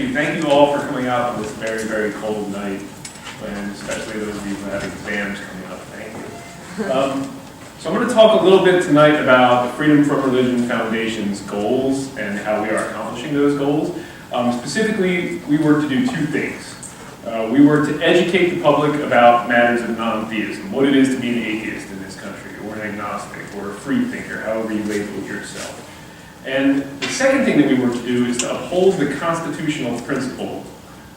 you. Thank you all for coming out on this very, very cold night, and especially those of you who have exams coming up. Thank you. So I'm going to talk a little bit tonight about the Freedom from Religion Foundation's goals and how we are accomplishing those goals. Specifically, we work to do two things. We work to educate the public about matters of non-theism, what it is to be an atheist in this country, or an agnostic, or a free thinker, however you label yourself. And the second thing that we work to do is to uphold the constitutional principle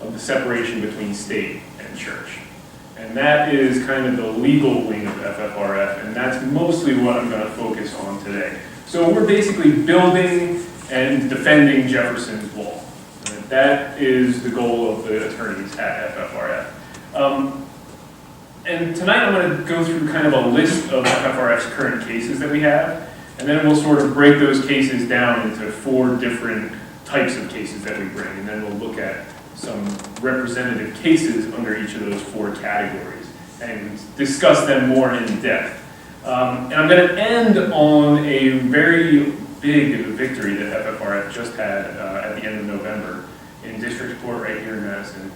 of the separation between state and church. And that is kind of the legal wing of FFRF, and that's mostly what I'm going to focus on today. So we're basically building and defending Jefferson's Wall. That is the goal of the attorneys at FFRF. And tonight I'm going to go through kind of a list of FFRF's current cases that we have, and then we'll sort of break those cases down into 4 different types of cases that we bring, and then we'll look at some representative cases under each of those 4 categories and discuss them more in depth. And I'm going to end on a very big victory that FFRF just had at the end of November in district court right here in Madison,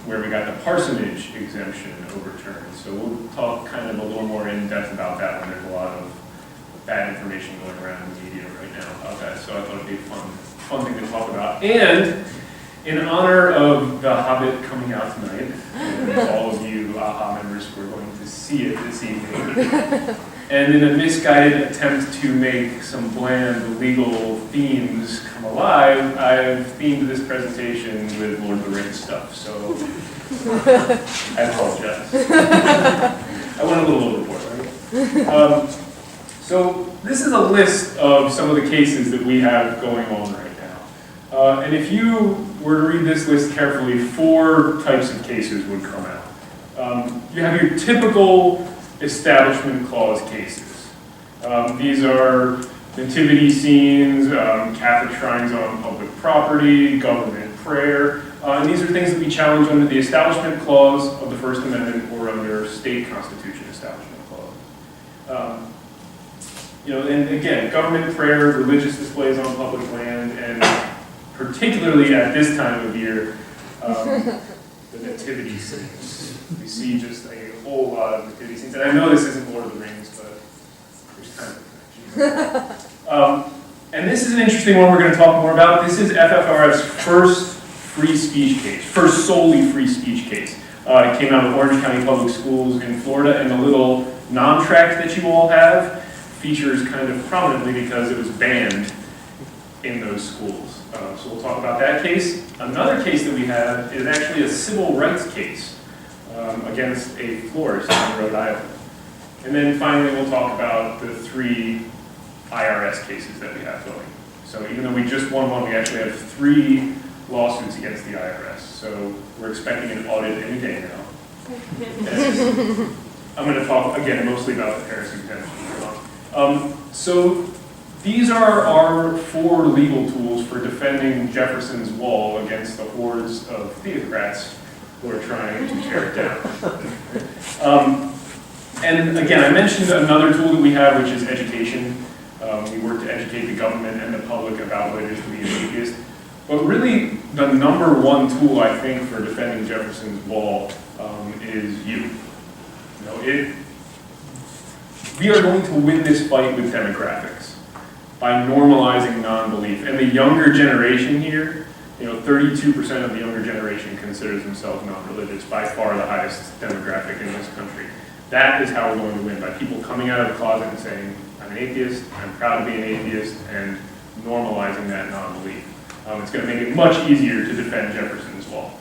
where we got the parsonage exemption overturned. So we'll talk kind of a little more in depth about that when there's a lot of bad information going around in the media right now about that. So I thought it'd be a fun thing to talk about. And in honor of The Hobbit coming out tonight, and all of you AHA members who are going to see it this evening, and in a misguided attempt to make some bland legal themes come alive, I've themed this presentation with Lord of the Rings stuff, so I apologize. I went a little overboard, right? So this is a list of some of the cases that we have going on right now. And if you were to read this list carefully, 4 types of cases would come out. You have your typical Establishment Clause cases. These are nativity scenes, Catholic shrines on public property, government prayer, and these are things that we challenge under the Establishment Clause of the First Amendment or under state constitution Establishment Clause. And again, government prayer, religious displays on public land, and particularly at this time of year, the nativity scenes. We see just a whole lot of nativity scenes. And I know this isn't Lord of the Rings, but there's kind of a connection. And this is an interesting one we're going to talk more about. This is FFRF's first free speech case, first solely free speech case. It came out of Orange County Public Schools in Florida, and the little nom-tract that you all have features kind of prominently because it was banned in those schools. So we'll talk about that case. Another case that we have is actually a civil rights case against a florist in Rhode Island. And then finally we'll talk about the 3 IRS cases that we have going. So even though we just won one, we actually have 3 lawsuits against the IRS. So we're expecting an audit any day now. And I'm going to talk again mostly about the Paris exemption. So these are our 4 legal tools for defending Jefferson's Wall against the hordes of theocrats who are trying to tear it down. And again, I mentioned another tool that we have, which is education. We work to educate the government and the public about what it is to be an atheist. But really, the #1 tool, I think, for defending Jefferson's Wall is you. We are going to win this fight with demographics by normalizing non-belief. And the younger generation here, 32% of the younger generation considers themselves non-religious, by far the highest demographic in this country. That is how we're going to win, by people coming out of the closet and saying, I'm an atheist, I'm proud to be an atheist, and normalizing that non-belief. It's going to make it much easier to defend Jefferson's Wall.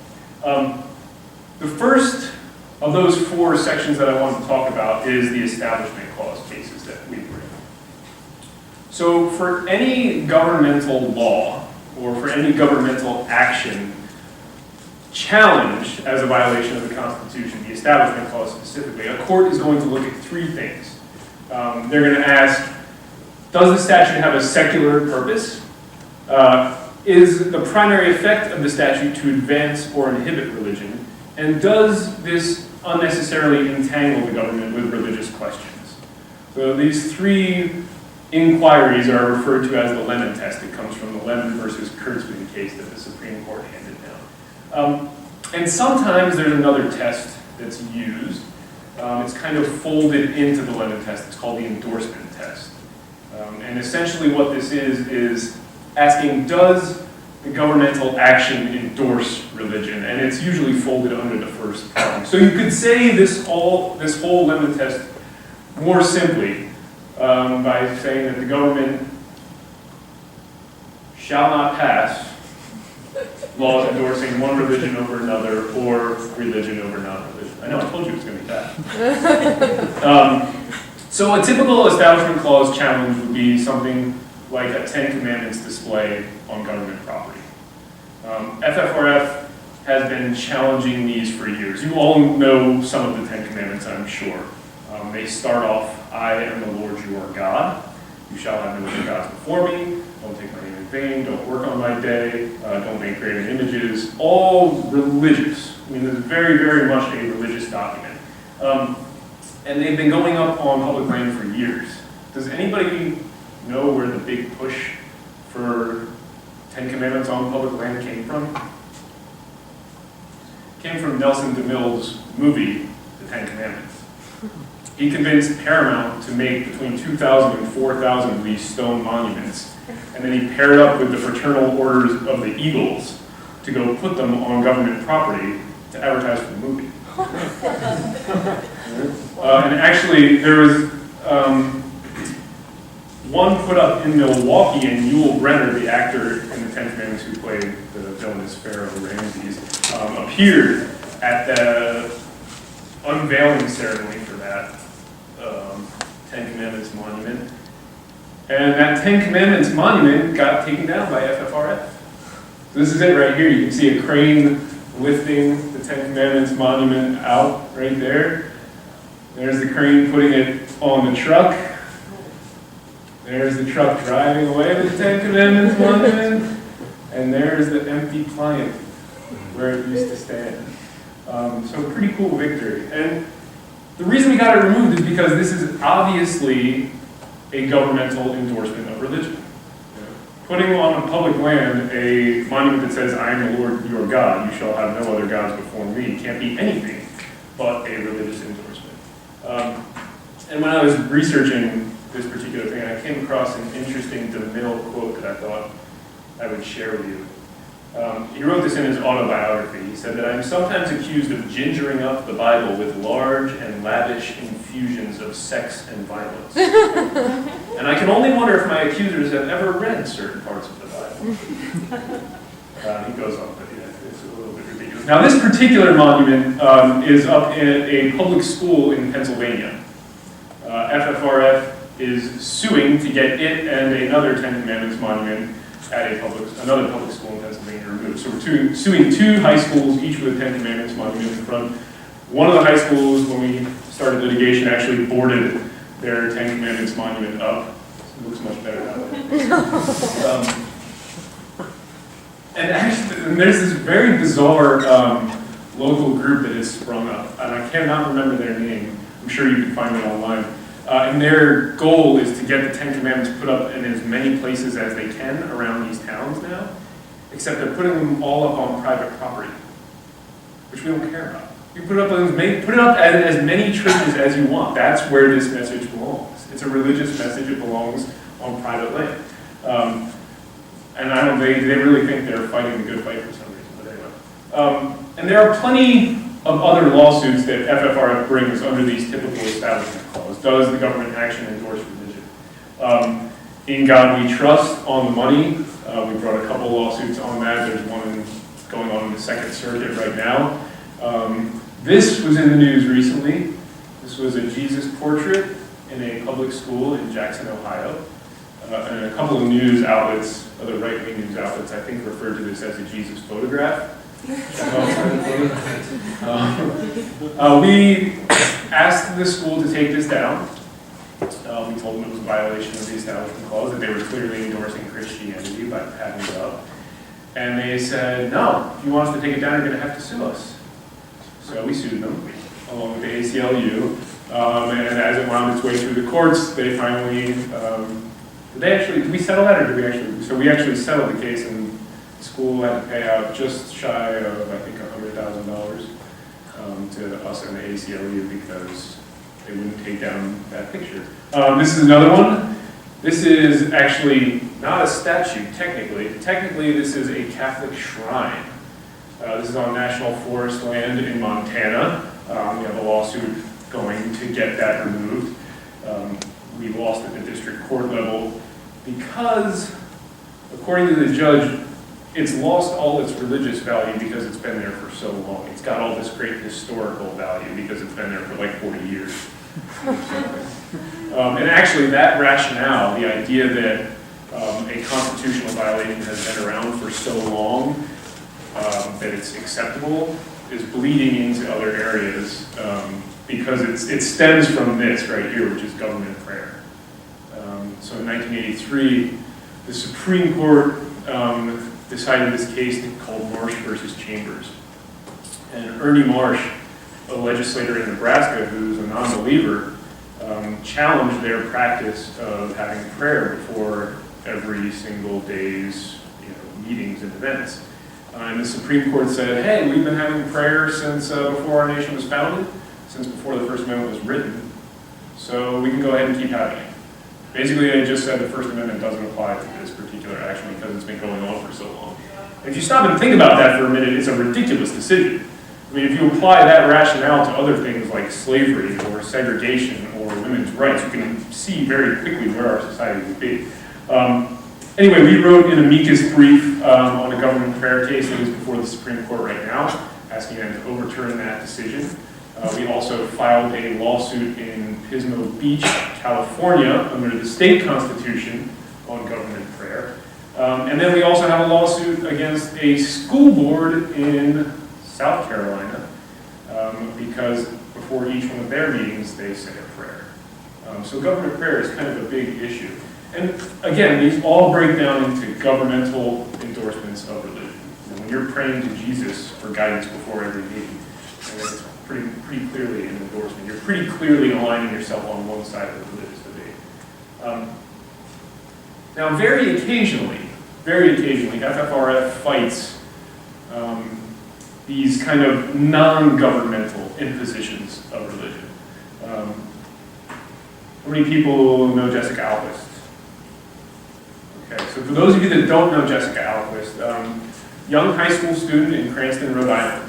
The first of those 4 sections that I want to talk about is the Establishment Clause cases that we bring. So for any governmental law or for any governmental action challenged as a violation of the Constitution, the Establishment Clause specifically, a court is going to look at 3 things. They're going to ask, does the statute have a secular purpose? Is the primary effect of the statute to advance or inhibit religion? And does this unnecessarily entangle the government with religious questions? So these 3 inquiries are referred to as the Lemon test. It comes from the Lemon versus Kurtzman case that the Supreme Court handed down. And sometimes there's another test that's used. It's kind of folded into the Lemon test. It's called the endorsement test. And essentially what this is asking, does the governmental action endorse religion? And it's usually folded under the first prong. So you could say this whole Lemon test more simply by saying that the government shall not pass laws endorsing one religion over another or religion over non-religion. I know, I told you it was going to be that. So a typical Establishment Clause challenge would be something like a Ten Commandments display on government property. FFRF has been challenging these for years. You all know some of the Ten Commandments, I'm sure. They start off, I am the Lord your God. You shall have no other gods before me. Don't take my name in vain. Don't work on my day. Don't make graven images. All religious. I mean, this is very, very much a religious document. And they've been going up on public land for years. Does anybody know where the big push for Ten Commandments on public land came from? It came from Nelson DeMille's movie, The Ten Commandments. He convinced Paramount to make between 2,000 and 4,000 of these stone monuments, and then he paired up with the fraternal orders of the Eagles to go put them on government property to advertise for the movie. And actually, there was one put up in Milwaukee, and Yul Brynner, the actor in the Ten Commandments who played the villainous Pharaoh Ramses, appeared at the unveiling ceremony for that Ten Commandments monument. And that Ten Commandments monument got taken down by FFRF. So this is it right here. You can see a crane lifting the Ten Commandments monument out right there. There's the crane putting it on the truck. There's the truck driving away with the Ten Commandments monument. And there's the empty pliant where it used to stand. So pretty cool victory. And the reason we got it removed is because this is obviously a governmental endorsement of religion. Putting on public land a monument that says, I am the Lord your God, you shall have no other gods before me, can't be anything but a religious endorsement. And when I was researching this particular thing, I came across an interesting DeMille quote that I thought I would share with you. He wrote this in his autobiography. He said that I'm sometimes accused of gingering up the Bible with large and lavish infusions of sex and violence. And I can only wonder if my accusers have ever read certain parts of the Bible. He goes on, but yeah, it's a little bit ridiculous. Now this particular monument is up in a public school in Pennsylvania. FFRF is suing to get it and another Ten Commandments monument at another public school in Pennsylvania removed. So we're suing two high schools, each with a Ten Commandments monument in front. One of the high schools, when we started litigation, actually boarded their Ten Commandments monument up. It looks much better that way. And there's this very bizarre local group that has sprung up, and I cannot remember their name. I'm sure you can find it online. And their goal is to get the Ten Commandments put up in as many places as they can around these towns now, except they're putting them all up on private property, which we don't care about. You put it up at as many churches as you want. That's where this message belongs. It's a religious message. It belongs on private land. And they really think they're fighting the good fight for some reason, but anyway. And there are plenty of other lawsuits that FFRF brings under these typical Establishment Clause. Does the government action endorse religion? In God We Trust, on the money, we brought a couple lawsuits on that. There's one going on in the Second Circuit right now. This was in the news recently. This was a Jesus portrait in a public school in Jackson, Ohio. And a couple of news outlets, other right-wing news outlets, I think referred to this as a Jesus photograph. We asked the school to take this down. We told them it was a violation of the Establishment Clause, that they were clearly endorsing Christianity by having it up. And they said, no, if you want us to take it down, you're going to have to sue us. So we sued them, along with the ACLU. And as it wound its way through the courts, they finally Did we settle that, or did we actually? So we actually settled the case, and the school had to pay out just shy of, I think, $100,000 to us and the ACLU because they wouldn't take down that picture. This is another one. This is actually not a statue, technically. Technically, this is a Catholic shrine. This is on national forest land in Montana. We have a lawsuit going to get that removed. We lost at the district court level because, according to the judge, it's lost all its religious value because it's been there for so long. It's got all this great historical value because it's been there for like 40 years. And actually, that rationale, the idea that a constitutional violation has been around for so long that it's acceptable, is bleeding into other areas because it stems from this right here, which is government prayer. So in 1983, the Supreme Court decided this case called Marsh versus Chambers. And Ernie Marsh, a legislator in Nebraska who's a non-believer, challenged their practice of having prayer before every single day's meetings and events. And the Supreme Court said, hey, we've been having prayer since before our nation was founded, since before the First Amendment was written, so we can go ahead and keep having it. Basically, they just said the First Amendment doesn't apply to this particular action because it's been going on for so long. If you stop and think about that for a minute, it's a ridiculous decision. I mean, if you apply that rationale to other things like slavery or segregation or women's rights, you can see very quickly where our society would be. Anyway, we wrote an amicus brief on a government prayer case that is before the Supreme Court right now, asking them to overturn that decision. We also filed a lawsuit in Pismo Beach, California, under the state constitution on government prayer. And then we also have a lawsuit against a school board in South Carolina because before each one of their meetings, they say a prayer. So government prayer is kind of a big issue. And again, these all break down into governmental endorsements of religion. When you're praying to Jesus for guidance before every meeting, it's pretty clearly an endorsement. You're pretty clearly aligning yourself on one side of the religious debate. Now, very occasionally, FFRF fights these kind of non-governmental impositions of religion. How many people know Jessica Alquist? Okay, so for those of you that don't know Jessica Alquist, young high school student in Cranston, Rhode Island.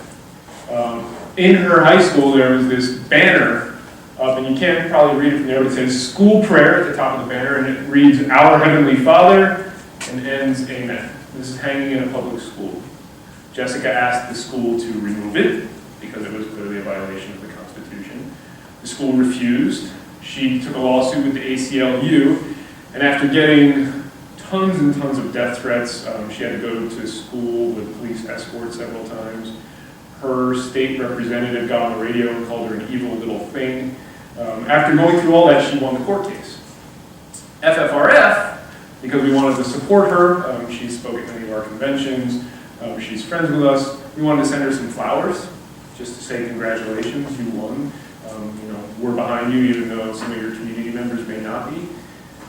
In her high school, there was this banner up, and you can't probably read it from there, but it says school prayer at the top of the banner, and it reads, Our Heavenly Father, and ends, Amen. This is hanging in a public school. Jessica asked the school to remove it, because it was clearly a violation of the Constitution. The school refused. She took a lawsuit with the ACLU, and after getting tons and tons of death threats, she had to go to school with police escort several times. Her state representative got on the radio and called her an evil little thing. After going through all that, she won the court case. FFRF, because we wanted to support her, she spoke at many of our conventions, she's friends with us, we wanted to send her some flowers, just to say congratulations, you won. We're behind you, even though some of your community members may not be.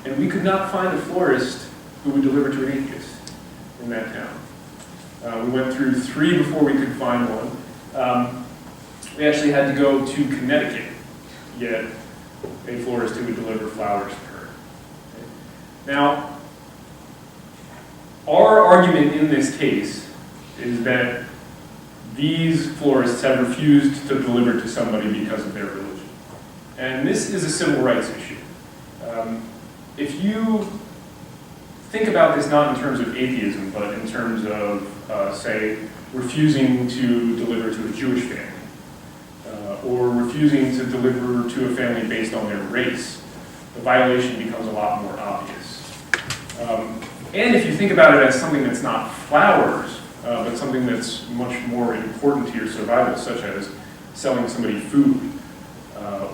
And we could not find a florist who would deliver to an atheist in that town. We went through 3 before we could find one. We actually had to go to Connecticut to get a florist who would deliver flowers to her. Okay. Now, our argument in this case is that these florists have refused to deliver to somebody because of their religion. And this is a civil rights issue. If you think about this not in terms of atheism, but in terms of, say, refusing to deliver to a Jewish family, or refusing to deliver to a family based on their race, the violation becomes a lot more obvious. And if you think about it as something that's not flowers, but something that's much more important to your survival, such as selling somebody food,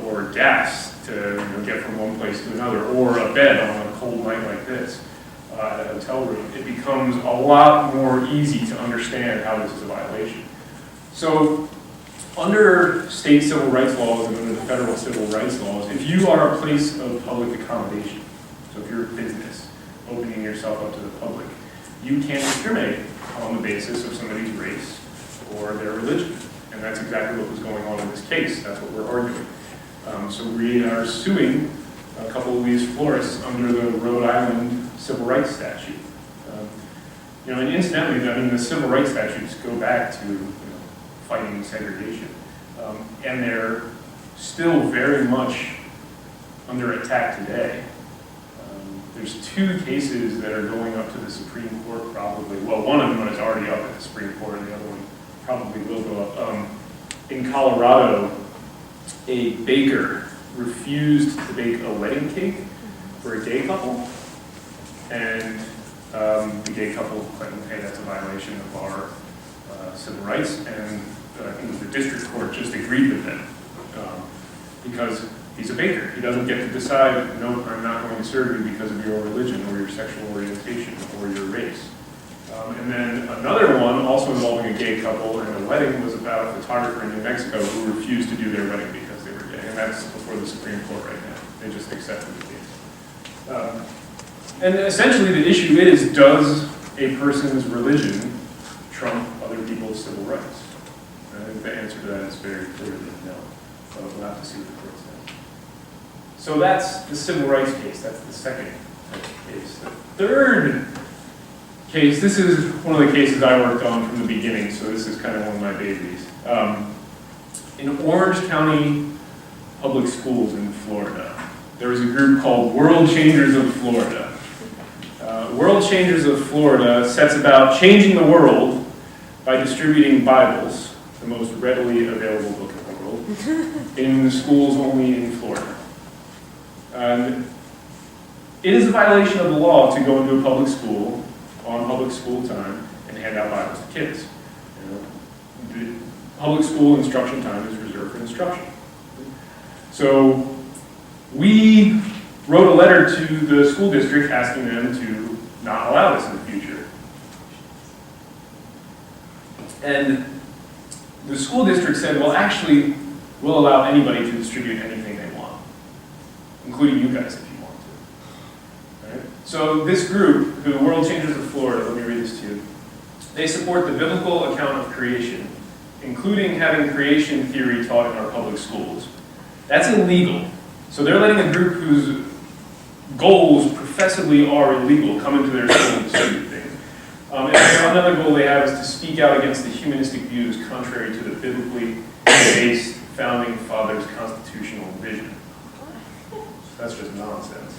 or gas to get from one place to another, or a bed on a cold night like this at a hotel room, it becomes a lot more easy to understand how this is a violation. So under state civil rights laws and under the federal civil rights laws, if you are a place of public accommodation, so if you're a business, opening yourself up to the public. You can't discriminate on the basis of somebody's race or their religion. And that's exactly what was going on in this case. That's what we're arguing. So we are suing a couple of these florists under the Rhode Island Civil Rights Statute. And incidentally, I mean, the civil rights statutes go back to fighting segregation. And they're still very much under attack today. There's two cases that are going up to the Supreme Court probably. Well, one of them is already up at the Supreme Court, and the other one probably will go up. In Colorado, a baker refused to bake a wedding cake for a gay couple, and the gay couple claimed, hey, that's a violation of our civil rights, and I think the district court just agreed with them because he's a baker. He doesn't get to decide, no, I'm not going to serve you because of your religion or your sexual orientation or your race. And then another one, also involving a gay couple and a wedding, was about a photographer in New Mexico who refused to do their wedding because they were gay. And that's before the Supreme Court right now. They just accepted the case. And essentially the issue is, does a person's religion trump other people's civil rights? And I think the answer to that is very clearly no. But we'll have to see what the court says. So that's the civil rights case. That's the second case. The third case, this is one of the cases I worked on from the beginning, so this is kind of one of my babies. In Orange County Public Schools in Florida, there was a group called World Changers of Florida. World Changers of Florida sets about changing the world by distributing Bibles, the most readily available book in the world, in schools only in Florida. It is a violation of the law to go into a public school on public school time and hand out Bibles to kids. The public school instruction time is reserved for instruction. So we wrote a letter to the school district asking them to not allow this in the future. And the school district said, well, actually, we'll allow anybody to distribute anything they want, including you guys if you want to. Right? So this group, the World Changers of Florida, let me read this to you. They support the biblical account of creation, including having creation theory taught in our public schools. That's illegal. So they're letting a group whose goals professedly are illegal come into their school and distribute things. And another goal they have is to speak out against the humanistic views contrary to the biblically based founding fathers' constitutional vision. That's just nonsense.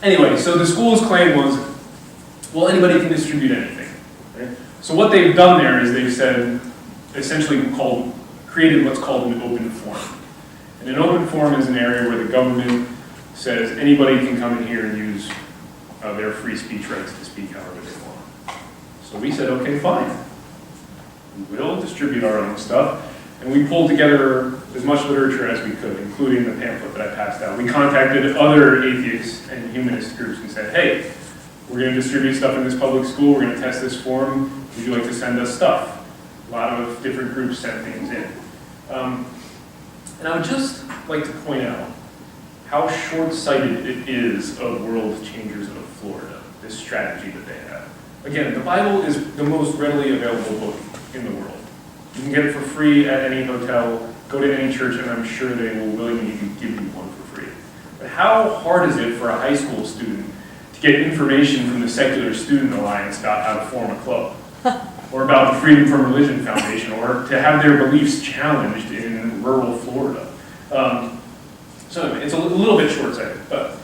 Anyway, so the school's claim was, well, anybody can distribute anything. Right? So what they've done there is they've said, essentially created what's called an open forum. And an open forum is an area where the government says anybody can come in here and use their free speech rights to speak however they want. So we said, okay, fine. We'll distribute our own stuff. And we pulled together as much literature as we could, including the pamphlet that I passed out. We contacted other atheist and humanist groups and said, hey, we're going to distribute stuff in this public school. We're going to test this forum. Would you like to send us stuff? A lot of different groups sent things in. And I would just like to point out how short-sighted it is of World Changers of Florida, this strategy that they have. Again, the Bible is the most readily available book in the world. You can get it for free at any hotel, go to any church, and I'm sure they will willingly give you one for free. But how hard is it for a high school student to get information from the Secular Student Alliance about how to form a club? Or about the Freedom from Religion Foundation, or to have their beliefs challenged in rural Florida. So anyway, it's a little bit short-sighted. But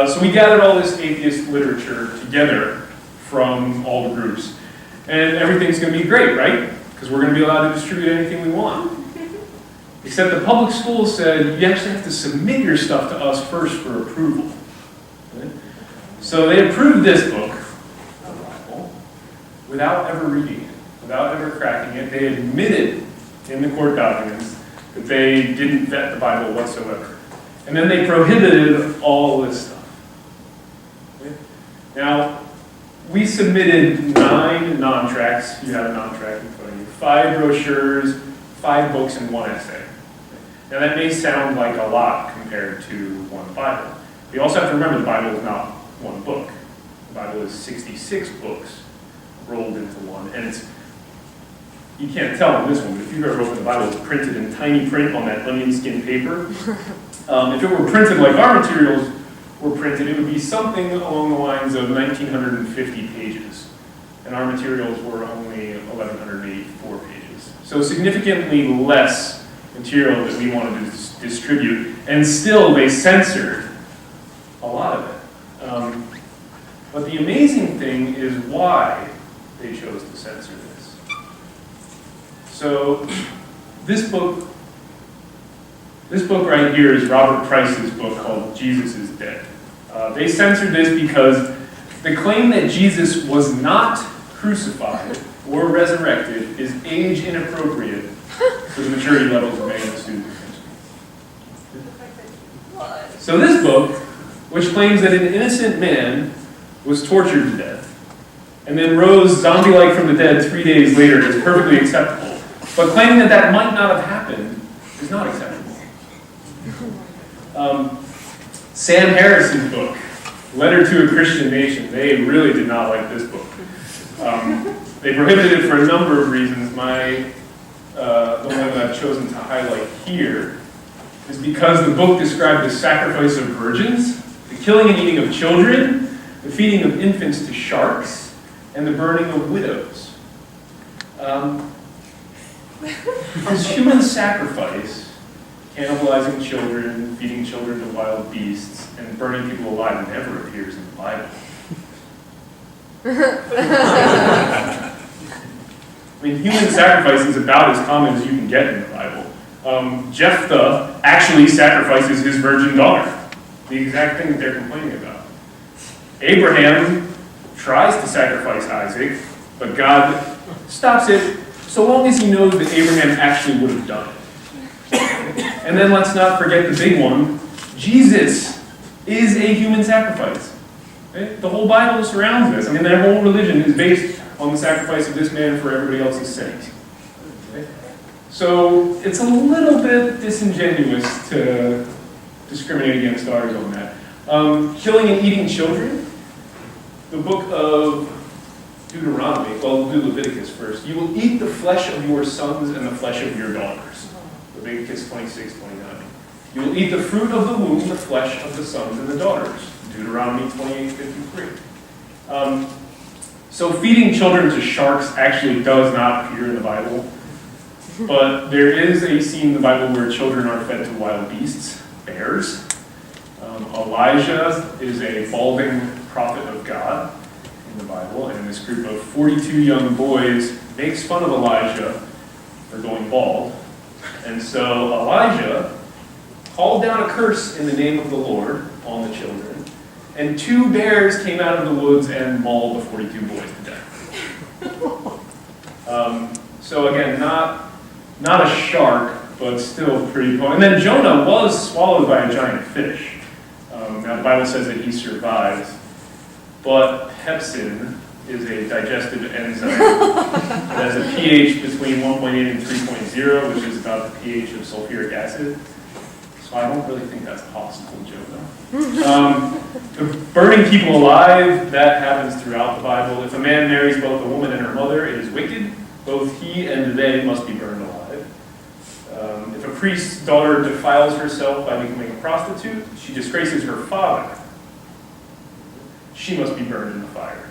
so we gathered all this atheist literature together from all the groups. And everything's going to be great, right? Because we're going to be allowed to distribute anything we want. Except the public school said, you actually have to submit your stuff to us first for approval. Okay? So they approved this book, the Bible, without ever reading it, without ever cracking it. They admitted in the court documents that they didn't vet the Bible whatsoever. And then they prohibited all this stuff. Okay? Now, we submitted 9 non-tracts. You have a non-tract in front of you. 5 brochures, 5 books, and 1 essay. Now that may sound like a lot compared to 1 Bible. We also have to remember the Bible is not one book. The Bible is 66 books rolled into one, and you can't tell in this one, but if you've ever opened the Bible, it's printed in tiny print on that onion skin paper. If it were printed like our materials were printed, it would be something along the lines of 1,950 pages, and our materials were only 1,184 pages. So significantly less material that we wanted to distribute, and still they censored a lot of it. But the amazing thing is why they chose to censor this. So this book right here is Robert Price's book called Jesus is Dead. They censored this because the claim that Jesus was not crucified or resurrected is age inappropriate for the maturity levels of many students. So this book, which claims that an innocent man was tortured to death and then rose zombie-like from the dead 3 days later, is perfectly acceptable. But claiming that that might not have happened is not acceptable. Sam Harris's book, Letter to a Christian Nation, they really did not like this book. They prohibited it for a number of reasons. The one that I've chosen to highlight here is because the book described the sacrifice of virgins, the killing and eating of children, the feeding of infants to sharks, and the burning of widows. This human sacrifice, cannibalizing children, feeding children to wild beasts, and burning people alive never appears in the Bible. I mean, human sacrifice is about as common as you can get in the Bible. Jephthah actually sacrifices his virgin daughter, the exact thing that they're complaining about. Abraham tries to sacrifice Isaac, but God stops it so long as he knows that Abraham actually would have done it. And then let's not forget the big one. Jesus is a human sacrifice. Okay? The whole Bible surrounds this. I mean, their whole religion is based on the sacrifice of this man for everybody else's sins. Okay? So it's a little bit disingenuous to discriminate against ours on that. Killing and eating children. The book of Deuteronomy, well, we'll do Leviticus first. You will eat the flesh of your sons and the flesh of your daughters. Leviticus 26:29. You will eat the fruit of the womb, the flesh of the sons and the daughters. Deuteronomy 28:53. So feeding children to sharks actually does not appear in the Bible. But there is a scene in the Bible where children are fed to wild beasts, bears. Elijah is a balding prophet of God in the Bible, and this group of 42 young boys makes fun of Elijah for going bald. And so Elijah called down a curse in the name of the Lord on the children, and 2 bears came out of the woods and mauled the 42 boys to death. So again, not a shark, but still pretty potent. And then Jonah was swallowed by a giant fish. Now the Bible says that he survived, but pepsin is a digestive enzyme. It has a pH between 1.8 and 3.0, which is about the pH of sulfuric acid. So I don't really think that's possible, Jonah. Burning people alive, that happens throughout the Bible. If a man marries both a woman and her mother, it is wicked. Both he and they must be burned alive. If a priest's daughter defiles herself by becoming a prostitute, she disgraces her father. She must be burned in the fire.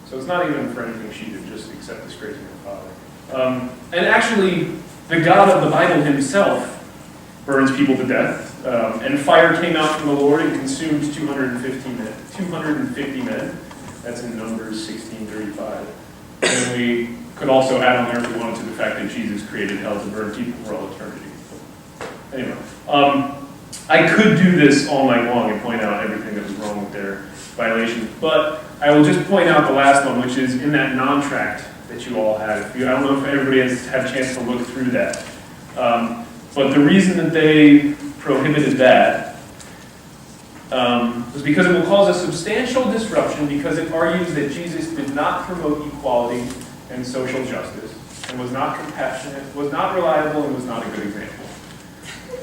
So it's not even for anything she did, just except disgracing her father. And actually, the God of the Bible himself burns people to death. And fire came out from the Lord and consumed 250 men. That's in Numbers 16:35. And we could also add on there, if we wanted to, the fact that Jesus created hell to burn people for all eternity. Anyway, I could do this all night long and point out everything that was wrong with their violations, but I will just point out the last one, which is in that non-tract that you all had. I don't know if everybody has had a chance to look through that. But the reason that they prohibited that was because it will cause a substantial disruption, because it argues that Jesus did not promote equality and social justice, and was not compassionate, was not reliable, and was not a good example.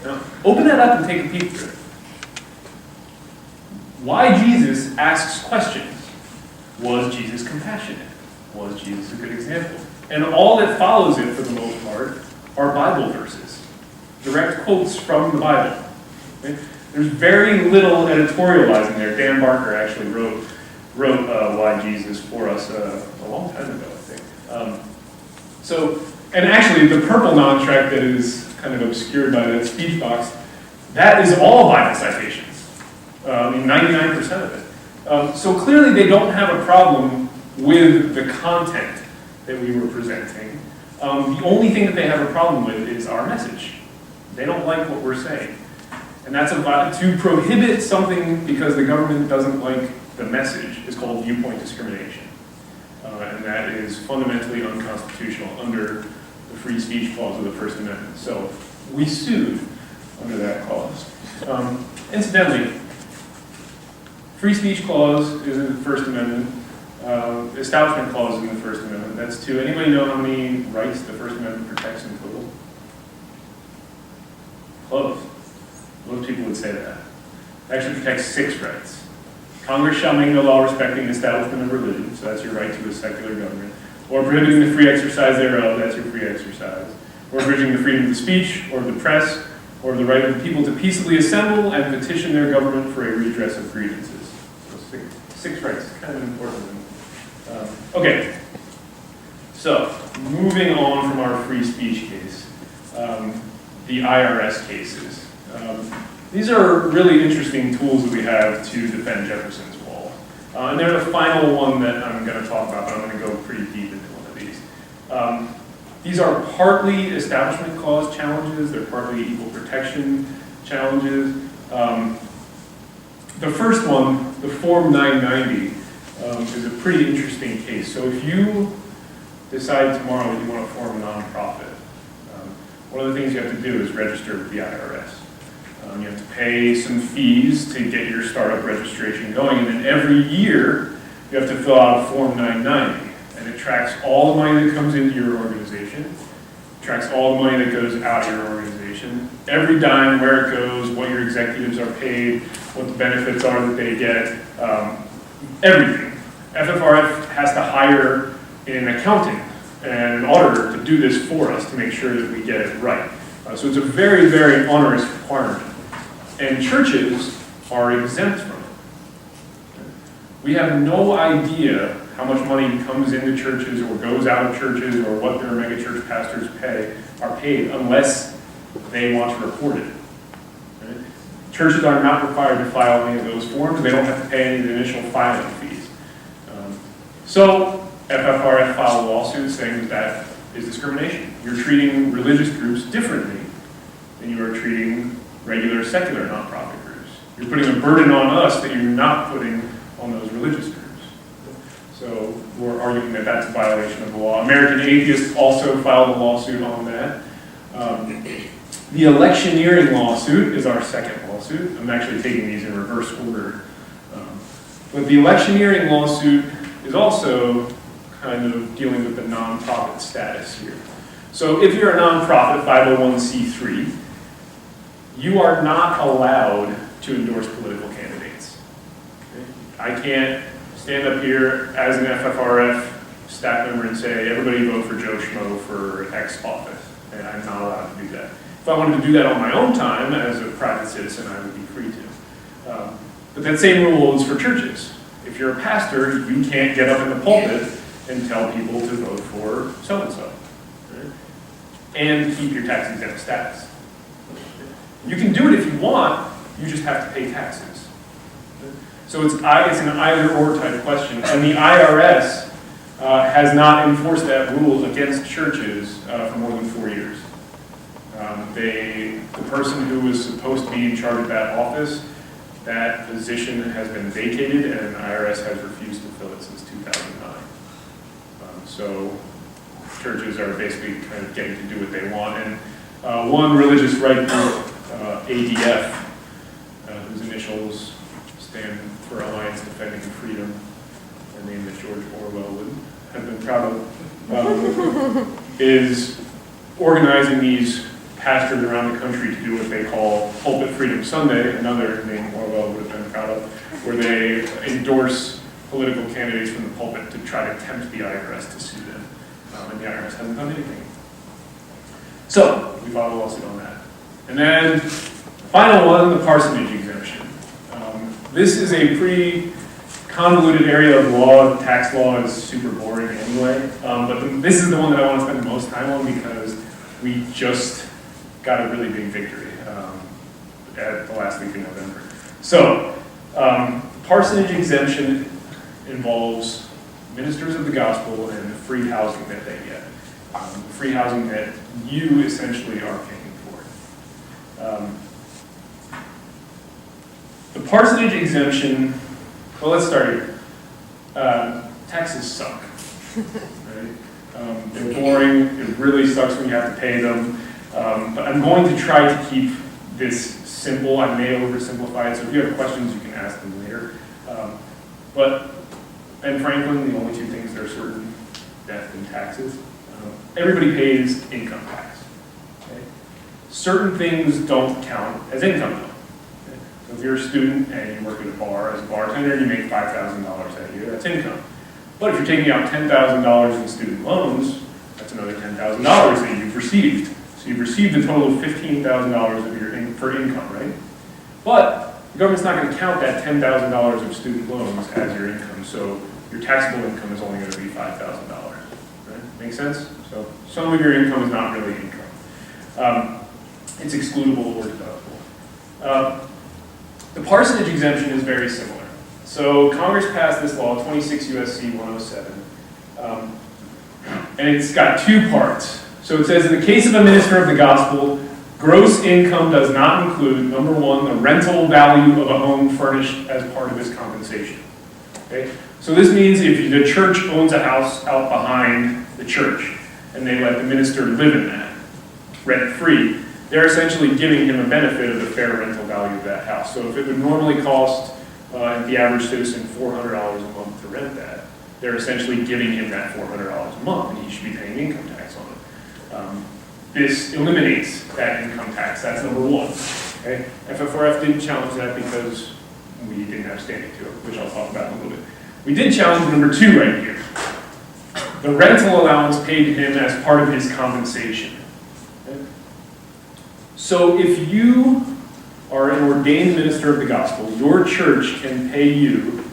Now, open that up and take a peek through it. Why Jesus asks questions. Was Jesus compassionate? Was Jesus a good example? And all that follows it, for the most part, are Bible verses. Direct quotes from the Bible. Okay? There's very little editorializing there. Dan Barker actually wrote Why Jesus for us a long time ago, I think. And actually, the purple non-tract that is kind of obscured by that speech box, that is all Bible citations. 99% of it. So clearly they don't have a problem with the content that we were presenting. The only thing that they have a problem with is our message. They don't like what we're saying. And that's to prohibit something because the government doesn't like the message is called viewpoint discrimination. And that is fundamentally unconstitutional under the free speech clause of the First Amendment. So we sued under that clause. Incidentally, free speech clause is in the First Amendment. Establishment clause is in the First Amendment. That's two. Anybody know how many rights the First Amendment protects in total? Close. Most people would say that. It actually protects 6 rights. Congress shall make no law respecting the establishment of religion, so that's your right to a secular government, or prohibiting the free exercise thereof, that's your free exercise, or abridging the freedom of speech, or of the press, or the right of the people to peaceably assemble and petition their government for a redress of grievances. So 6 rights, kind of important. Okay, so moving on from our free speech case, the IRS cases. These are really interesting tools that we have to defend Jefferson's Law. And they're the final one that I'm going to talk about, but I'm going to go pretty deep into one of these. These are partly Establishment Clause challenges, they're partly equal protection challenges. The first one, the Form 990, is a pretty interesting case. So if you decide tomorrow that you want to form a nonprofit, one of the things you have to do is register with the IRS. You have to pay some fees to get your startup registration going, and then every year you have to fill out a Form 990, and it tracks all the money that comes into your organization, tracks all the money that goes out of your organization, every dime, where it goes, what your executives are paid, what the benefits are that they get, everything. FFRF has to hire an accountant and an auditor to do this for us to make sure that we get it right. So it's a very, very onerous requirement. And churches are exempt from it. We have no idea how much money comes into churches or goes out of churches or what their megachurch pastors are paid unless they want to report it. Okay? Churches are not required to file any of those forms. They don't have to pay any of the initial filing fees. So FFRF filed a lawsuit saying that is discrimination. You're treating religious groups differently than you are treating regular secular nonprofit groups. You're putting a burden on us that you're not putting on those religious groups. So we're arguing that that's a violation of the law. American Atheists also filed a lawsuit on that. The electioneering lawsuit is our second lawsuit. I'm actually taking these in reverse order. But the electioneering lawsuit is also kind of dealing with the nonprofit status here. So if you're a nonprofit, 501c3, you are not allowed to endorse political candidates. Okay? I can't stand up here as an FFRF staff member and say, everybody vote for Joe Schmo for X office. And I'm not allowed to do that. If I wanted to do that on my own time as a private citizen, I would be free to. But that same rule is for churches. If you're a pastor, you can't get up in the pulpit and tell people to vote for so-and-so. Right? And keep your tax-exempt status. You can do it if you want, you just have to pay taxes. So it's an either-or type question, and the IRS has not enforced that rule against churches for more than 4 years. The person who was supposed to be in charge of that office, that position has been vacated, and the IRS has refused to fill it since 2009. So churches are basically kind of getting to do what they want, and one religious right group, ADF, whose initials stand for Alliance Defending Freedom, a name that George Orwell would have been proud of, is organizing these pastors around the country to do what they call Pulpit Freedom Sunday. Another name Orwell would have been proud of, where they endorse political candidates from the pulpit to try to tempt the IRS to sue them. And the IRS hasn't done anything. So, we filed a lawsuit on that. And then, the final one, the parsonage exemption. This is a pretty convoluted area of law. Tax law is super boring anyway. But this is the one that I want to spend the most time on because we just got a really big victory at the last week in November. So, parsonage exemption involves ministers of the gospel and the free housing that they get. Free housing that you essentially are paying for. The parsonage exemption, well, let's start here. Taxes suck. Right? They're boring. It really sucks when you have to pay them. But I'm going to try to keep this simple. I may oversimplify it, so if you have questions, you can ask them later. But Ben Franklin, the only two things that are certain, death and taxes. Everybody pays income tax. Okay? Certain things don't count as income, though. Okay? So if you're a student and you work at a bar as a bartender, you make $5,000 that year, that's income. But if you're taking out $10,000 in student loans, that's another $10,000 that you've received. So you've received a total of $15,000 for income, right? But the government's not going to count that $10,000 of student loans as your income, so your taxable income is only going to be $5,000. Right? Make sense? So some of your income is not really income. It's excludable or deductible. The parsonage exemption is very similar. So Congress passed this law, 26 U.S.C. 107, and it's got two parts. So it says, in the case of a minister of the gospel, gross income does not include, number one, the rental value of a home furnished as part of his compensation. Okay? So this means if the church owns a house out behind the church, and they let the minister live in that, rent-free, they're essentially giving him a benefit of the fair rental value of that house. So if it would normally cost the average citizen $400 a month to rent that, they're essentially giving him that $400 a month, and he should be paying income tax on it. This eliminates that income tax. That's number one. Okay? FFRF didn't challenge that because we didn't have standing to it, which I'll talk about in a little bit. We did challenge number two right here. The rental allowance paid to him as part of his compensation. Okay? So if you are an ordained minister of the gospel, your church can pay you,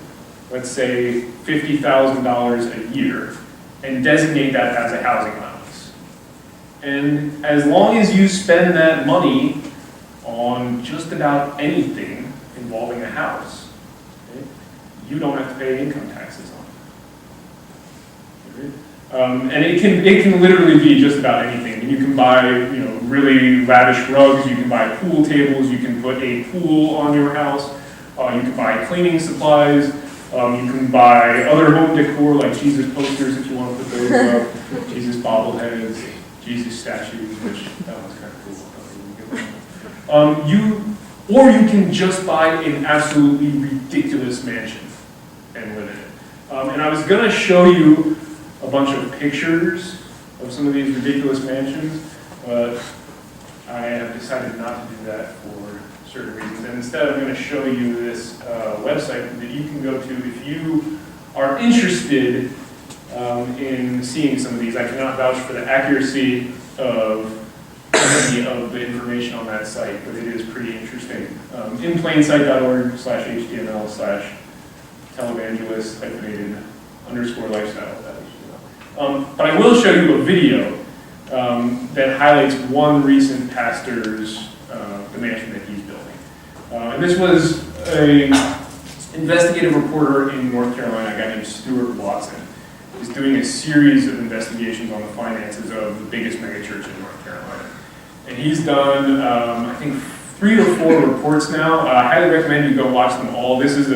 let's say, $50,000 a year and designate that as a housing allowance. And as long as you spend that money on just about anything involving a house, okay, you don't have to pay income taxes on it. Okay? And it can literally be just about anything. You can buy, really lavish rugs. You can buy pool tables. You can put a pool on your house. You can buy cleaning supplies. You can buy other home decor like Jesus posters if you want to put those up, Jesus bobbleheads, Jesus statues, which that one's kind of cool. Or you can just buy an absolutely ridiculous mansion and live in it. And I was going to show you a bunch of pictures of some of these ridiculous mansions, but I have decided not to do that for certain reasons. And instead, I'm going to show you this website that you can go to if you are interested in seeing some of these. I cannot vouch for the accuracy of the information on that site, but it is pretty interesting. inplainsight.org/HTML/televangelist_lifestyle. But I will show you a video that highlights one recent pastor's the mansion that he's building. And this was an investigative reporter in North Carolina, a guy named Stuart Watson. He's doing a series of investigations on the finances of the biggest megachurch in North Carolina. And he's done, I think, 3 or 4 reports now. I highly recommend you go watch them all. This is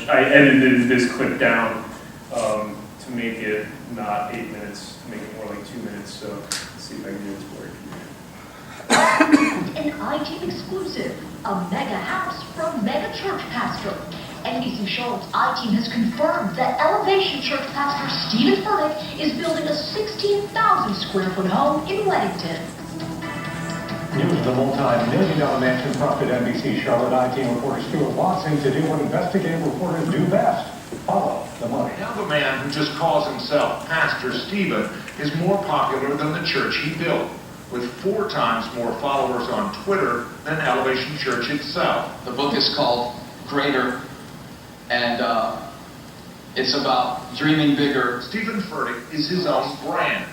I edited this clip down to make it not 8 minutes, to make it more like 2 minutes. So let's see if I can do this for you. An iTeam exclusive, a mega house from mega church pastor. NBC Charlotte's iTeam has confirmed that Elevation Church pastor Stephen Furtick is building a 16,000 square foot home in Weddington. News of the multi-million-dollar mansion profit NBC Charlotte IT reporter Stuart Watt seems to do what investigative reporters do best: follow the money. Now the man who just calls himself Pastor Stephen is more popular than the church he built, with 4 times more followers on Twitter than Elevation Church itself. The book is called Greater, and it's about dreaming bigger. Stephen Furtick is his own brand,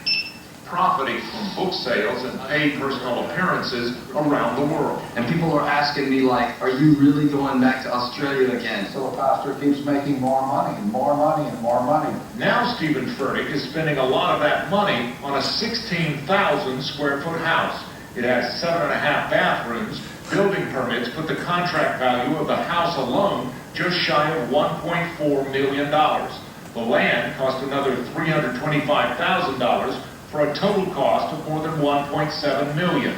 profiting from book sales and paid personal appearances around the world. And people are asking me, like, are you really going back to Australia again? So a pastor keeps making more money and more money and more money. Now Stephen Furtick is spending a lot of that money on a 16,000 square foot house. It has 7.5 bathrooms. Building permits put the contract value of the house alone just shy of $1.4 million. The land cost another $325,000 for a total cost of more than $1.7 million.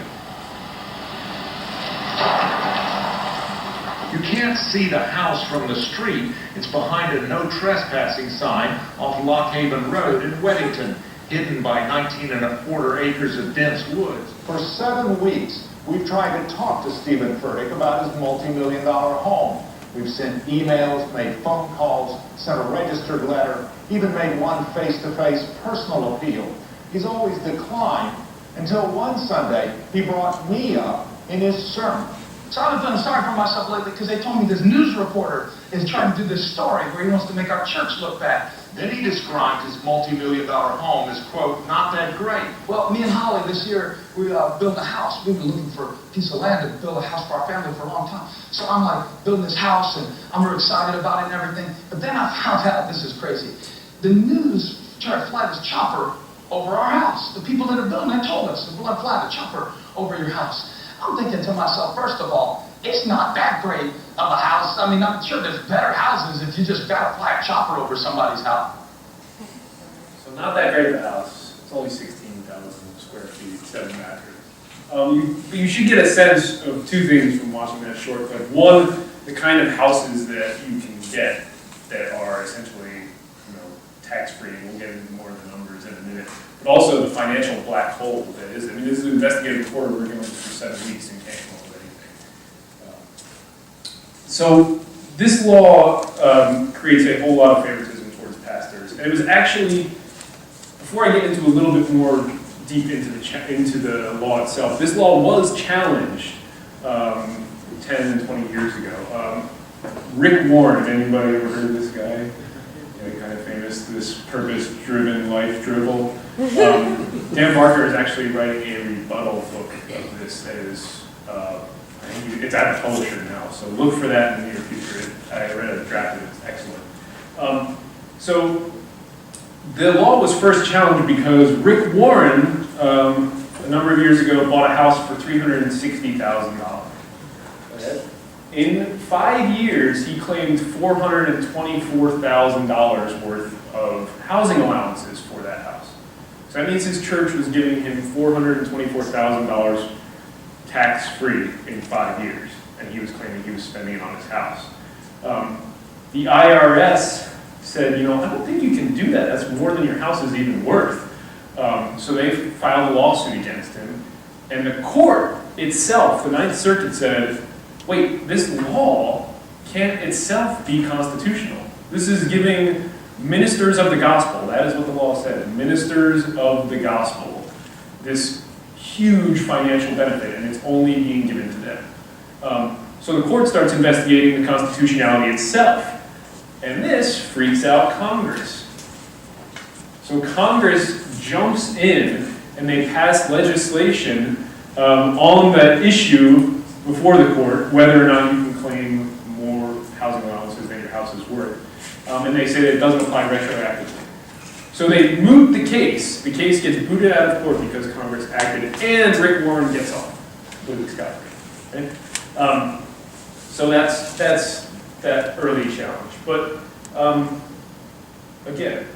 You can't see the house from the street. It's behind a no trespassing sign off Lock Haven Road in Weddington, hidden by 19.25 acres of dense woods. For 7 weeks, we've tried to talk to Stephen Furtick about his multi-million-dollar home. We've sent emails, made phone calls, sent a registered letter, even made one face-to-face personal appeal. He's always declined, until one Sunday he brought me up in his sermon. So I've been feeling sorry for myself lately because they told me this news reporter is trying to do this story where he wants to make our church look bad. Then he described his multi-million-dollar home as, quote, not that great. Well, me and Holly this year, we built a house. We've been looking for a piece of land to build a house for our family for a long time. So I'm like building this house and I'm real excited about it and everything. But then I found out, this is crazy, the news tried to fly this chopper over our house. The people that are building it told us, we're going to fly the chopper over your house. I'm thinking to myself, first of all, it's not that great of a house. I mean, I'm sure there's better houses if you just got to fly a chopper over somebody's house. So not that great of a house. It's only 16,000 square feet, 7 bathrooms. You should get a sense of 2 things from watching that short clip. One, the kind of houses that you can get that are essentially, tax-free. We'll get into more of the numbers in a minute. But also the financial black hole that is. I mean, this is an investigative reporter working on this for 7 weeks and can't come up with anything. So this law creates a whole lot of favoritism towards pastors. And it was actually, before I get into a little bit more deep into the law itself, this law was challenged 10 and 20 years ago. Rick Warren, anybody ever heard of this guy? Kind of famous, this purpose-driven life dribble. Dan Barker is actually writing a rebuttal book of this that is, I think it's at a publisher now, so look for that in the near future. I read a draft of it, it's excellent. So the law was first challenged because Rick Warren, a number of years ago, bought a house for $360,000. In 5 years, he claimed $424,000 worth of housing allowances for that house. So that means his church was giving him $424,000 tax-free in 5 years, and he was claiming he was spending it on his house. The IRS said, I don't think you can do that. That's more than your house is even worth. So they filed a lawsuit against him, and the court itself, the Ninth Circuit, said, wait, this law can't itself be constitutional. This is giving ministers of the gospel, that is what the law said, ministers of the gospel, this huge financial benefit, and it's only being given to them. So the court starts investigating the constitutionality itself, and this freaks out Congress. So Congress jumps in, and they pass legislation on that issue before the court, whether or not you can claim more housing allowances than your house is worth. And they say that it doesn't apply retroactively. So they moot the case. The case gets booted out of court because Congress acted, and Rick Warren gets off with scot-free. Okay? So that's that early challenge. But again,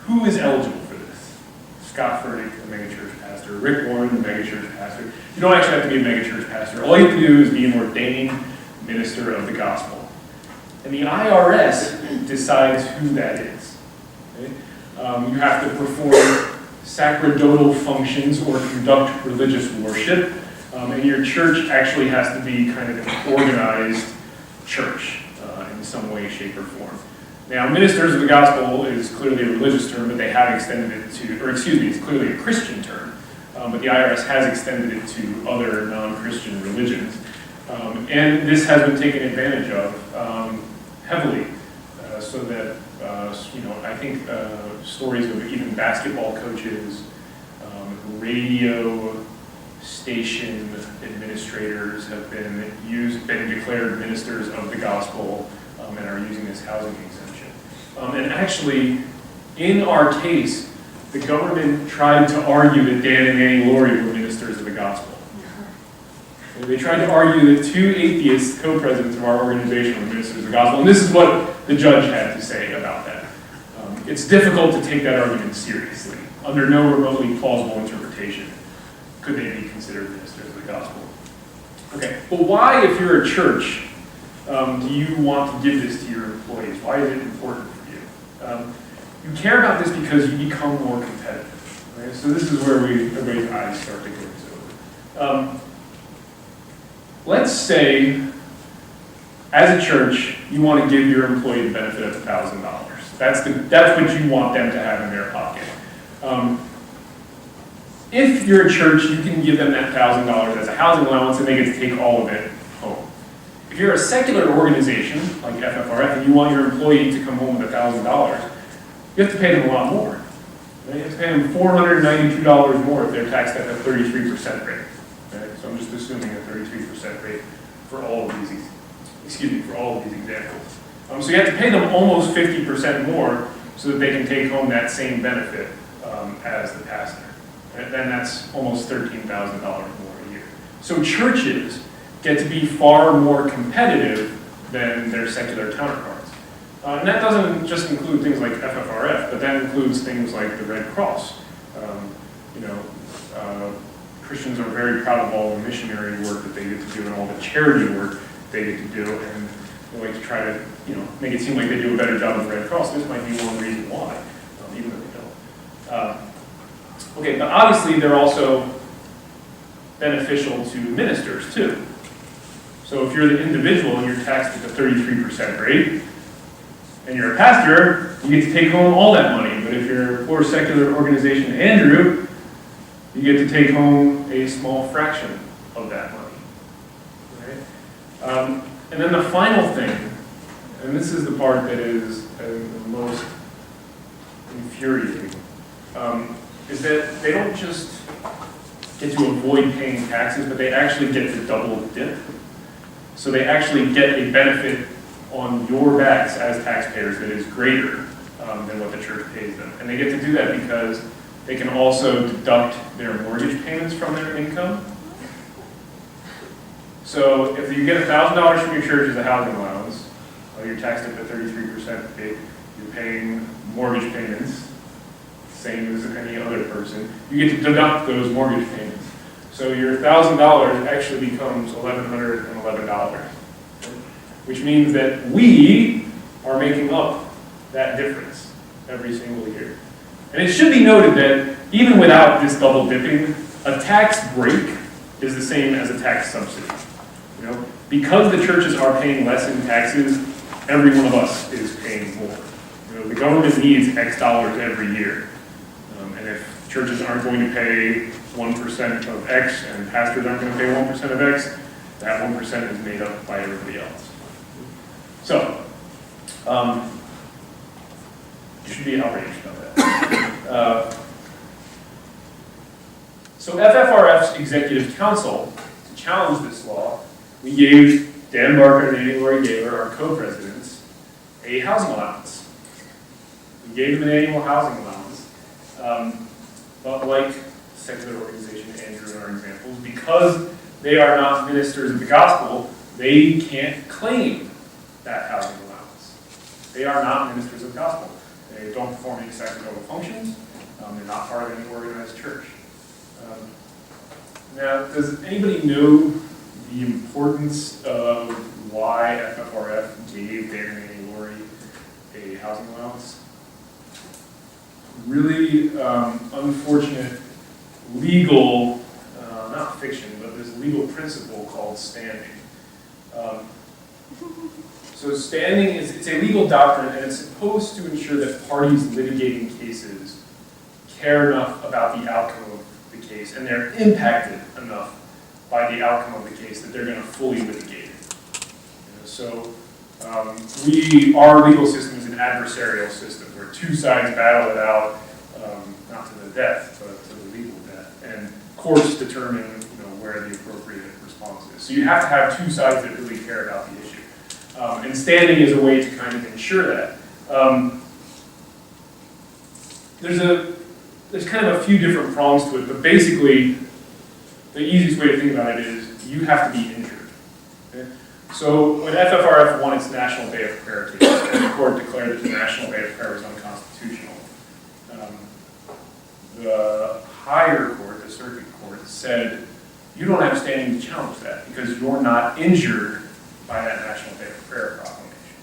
who is eligible for this? Scott Furtick, a megachurch pastor, Rick Warren, a megachurch pastor. You don't actually have to be a megachurch pastor. All you have to do is be an ordained minister of the gospel. And the IRS decides who that is. Okay? You have to perform sacerdotal functions or conduct religious worship. And your church actually has to be kind of an organized church in some way, shape, or form. Now, ministers of the gospel is clearly a religious term, but they have extended it to, or excuse me, it's clearly a Christian term, but the IRS has extended it to other non-Christian religions. And this has been taken advantage of heavily, so that, I think stories of even basketball coaches, radio station administrators have been declared ministers of the gospel and are using this housing exemption. And actually, in our case, the government tried to argue that Dan and Annie Laurie were ministers of the gospel. And they tried to argue that two atheist co-presidents of our organization were ministers of the gospel, and this is what the judge had to say about that. It's difficult to take that argument seriously. Under no remotely plausible interpretation could they be considered ministers of the gospel. Okay, but why, if you're a church, do you want to give this to your employees? Why is it important for you? You care about this because you become more competitive. Right? So this is where everybody's eyes start to glaze over. Let's say, as a church, you want to give your employee the benefit of $1,000. That's what you want them to have in their pocket. If you're a church, you can give them that $1,000 as a housing allowance and they get to take all of it home. If you're a secular organization, like FFRF, and you want your employee to come home with $1,000, you have to pay them a lot more. Right? You have to pay them $492 more if they're taxed at a 33% rate. Right? So I'm just assuming a 33% rate for all of these, for all of these examples. So you have to pay them almost 50% more so that they can take home that same benefit as the pastor. And then that's almost $13,000 more a year. So churches get to be far more competitive than their secular counterparts. And that doesn't just include things like FFRF, but that includes things like the Red Cross. Christians are very proud of all the missionary work that they get to do and all the charity work they get to do, and they like to try to make it seem like they do a better job than the Red Cross. This might be one reason why, even though they don't. Okay, but obviously they're also beneficial to ministers too. So if you're the individual and you're taxed at the 33% rate, and you're a pastor, you get to take home all that money. But if you're a poor secular organization, Andrew, you get to take home a small fraction of that money. Right? And then the final thing, and this is the part that is the most infuriating, is that they don't just get to avoid paying taxes, but they actually get to double dip. So they actually get a benefit on your backs as taxpayers that is greater than what the church pays them. And they get to do that because they can also deduct their mortgage payments from their income. So if you get $1,000 from your church as a housing allowance, you're taxed at the 33% rate, you're paying mortgage payments, same as any other person. You get to deduct those mortgage payments. So your $1,000 actually becomes $1,111, which means that we are making up that difference every single year. And it should be noted that even without this double dipping, a tax break is the same as a tax subsidy. Because the churches are paying less in taxes, every one of us is paying more. The government needs X dollars every year. And if churches aren't going to pay 1% of X and pastors aren't going to pay 1% of X, that 1% is made up by everybody else. So, you should be outraged about that. So FFRF's Executive Council, to challenge this law, we gave Dan Barker and Annie Laurie Gaylor, our co-presidents, a housing allowance. We gave them an annual housing allowance. But like secular organization Andrew in our examples, because they are not ministers of the gospel, they can't claim that housing allowance. They are not ministers of the gospel. They don't perform any sacerdotal functions. They're not part of any organized church. Now, does anybody know the importance of why FFRF gave Dan and Annie Laurie a housing allowance? really unfortunate legal, not fiction, but this legal principle called standing. So standing it's a legal doctrine, and it's supposed to ensure that parties litigating cases care enough about the outcome of the case, and they're impacted enough by the outcome of the case that they're going to fully litigate it. So our legal system is an adversarial system where two sides battle it out, not to the death, but to the legal death, and courts determine where the appropriate response is. So you have to have two sides that really care about the issue. And standing is a way to kind of ensure that. There's kind of a few different prongs to it, but basically, the easiest way to think about it is you have to be injured. Okay? So when FFRF won its National Day of Prayer case, the court declared that the National Day of Prayer was unconstitutional. The higher court, the circuit court, said you don't have standing to challenge that because you're not injured by that National Day of Prayer proclamation.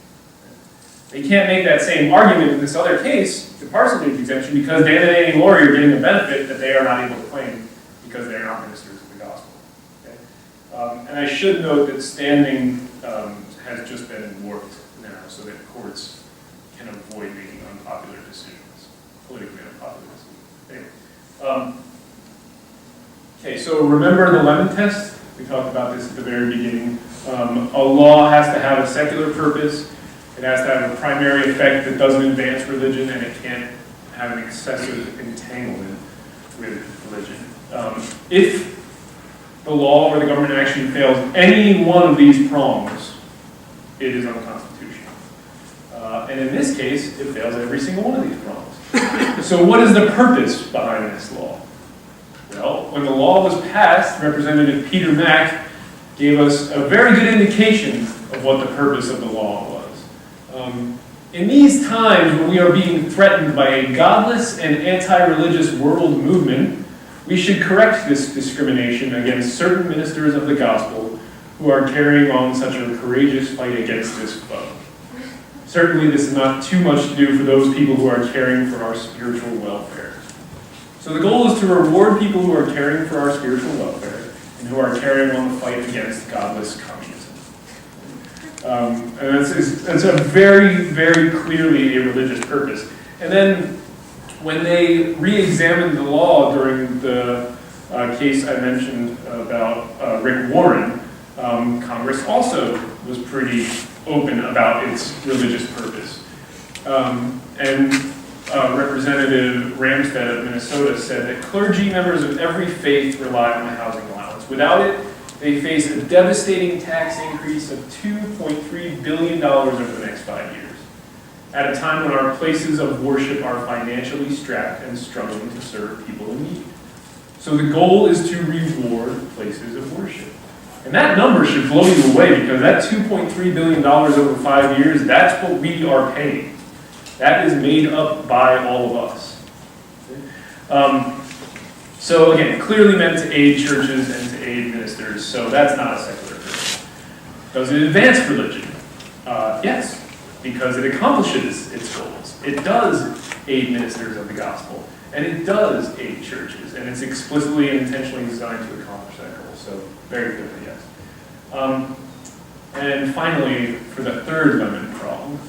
They can't make that same argument in this other case, the parsonage exemption, because Dan and Annie Laurie are getting a benefit that they are not able to claim because they are not ministers of the gospel. Okay? And I should note that standing has just been warped now so that courts can avoid making unpopular decisions, politically unpopular decisions. Anyway. Okay, so remember the lemon test? We talked about this at the very beginning. A law has to have a secular purpose. It has to have a primary effect that doesn't advance religion, and it can't have an excessive entanglement with religion. If the law or the government action fails any one of these prongs, it is unconstitutional. And in this case, it fails every single one of these prongs. So what is the purpose behind this law? Well, when the law was passed, Representative Peter Mack gave us a very good indication of what the purpose of the law was. In these times when we are being threatened by a godless and anti-religious world movement, we should correct this discrimination against certain ministers of the gospel who are carrying on such a courageous fight against this foe. Certainly this is not too much to do for those people who are caring for our spiritual welfare. So the goal is to reward people who are caring for our spiritual welfare and who are carrying on the fight against godless communism. And it's a very, very clearly a religious purpose. And then when they re-examined the law during the case I mentioned about Rick Warren, Congress also was pretty open about its religious purpose. And Representative Ramstad of Minnesota said that clergy members of every faith rely on the housing allowance. Without it, they face a devastating tax increase of $2.3 billion over the next 5 years, at a time when our places of worship are financially strapped and struggling to serve people in need. So the goal is to reward places of worship. And that number should blow you away, because that $2.3 billion over 5 years, that's what we are paying. That is made up by all of us. So again, clearly meant to aid churches and to aid ministers, so that's not a secular purpose. Does it advance religion? Yes, because it accomplishes its goals. It does aid ministers of the gospel, and it does aid churches, and it's explicitly and intentionally designed to accomplish that goal, so very clearly yes. And finally, for the third lemon prong,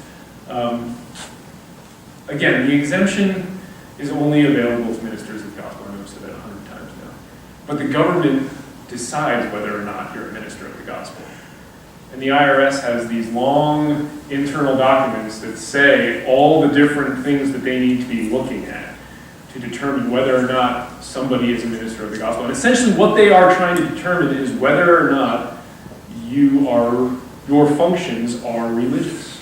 again, the exemption is only available to ministers of the gospel. I know I've said that 100 times now. But the government decides whether or not you're a minister of the gospel. And the IRS has these long internal documents that say all the different things that they need to be looking at to determine whether or not somebody is a minister of the gospel. And essentially what they are trying to determine is whether or not your functions are religious.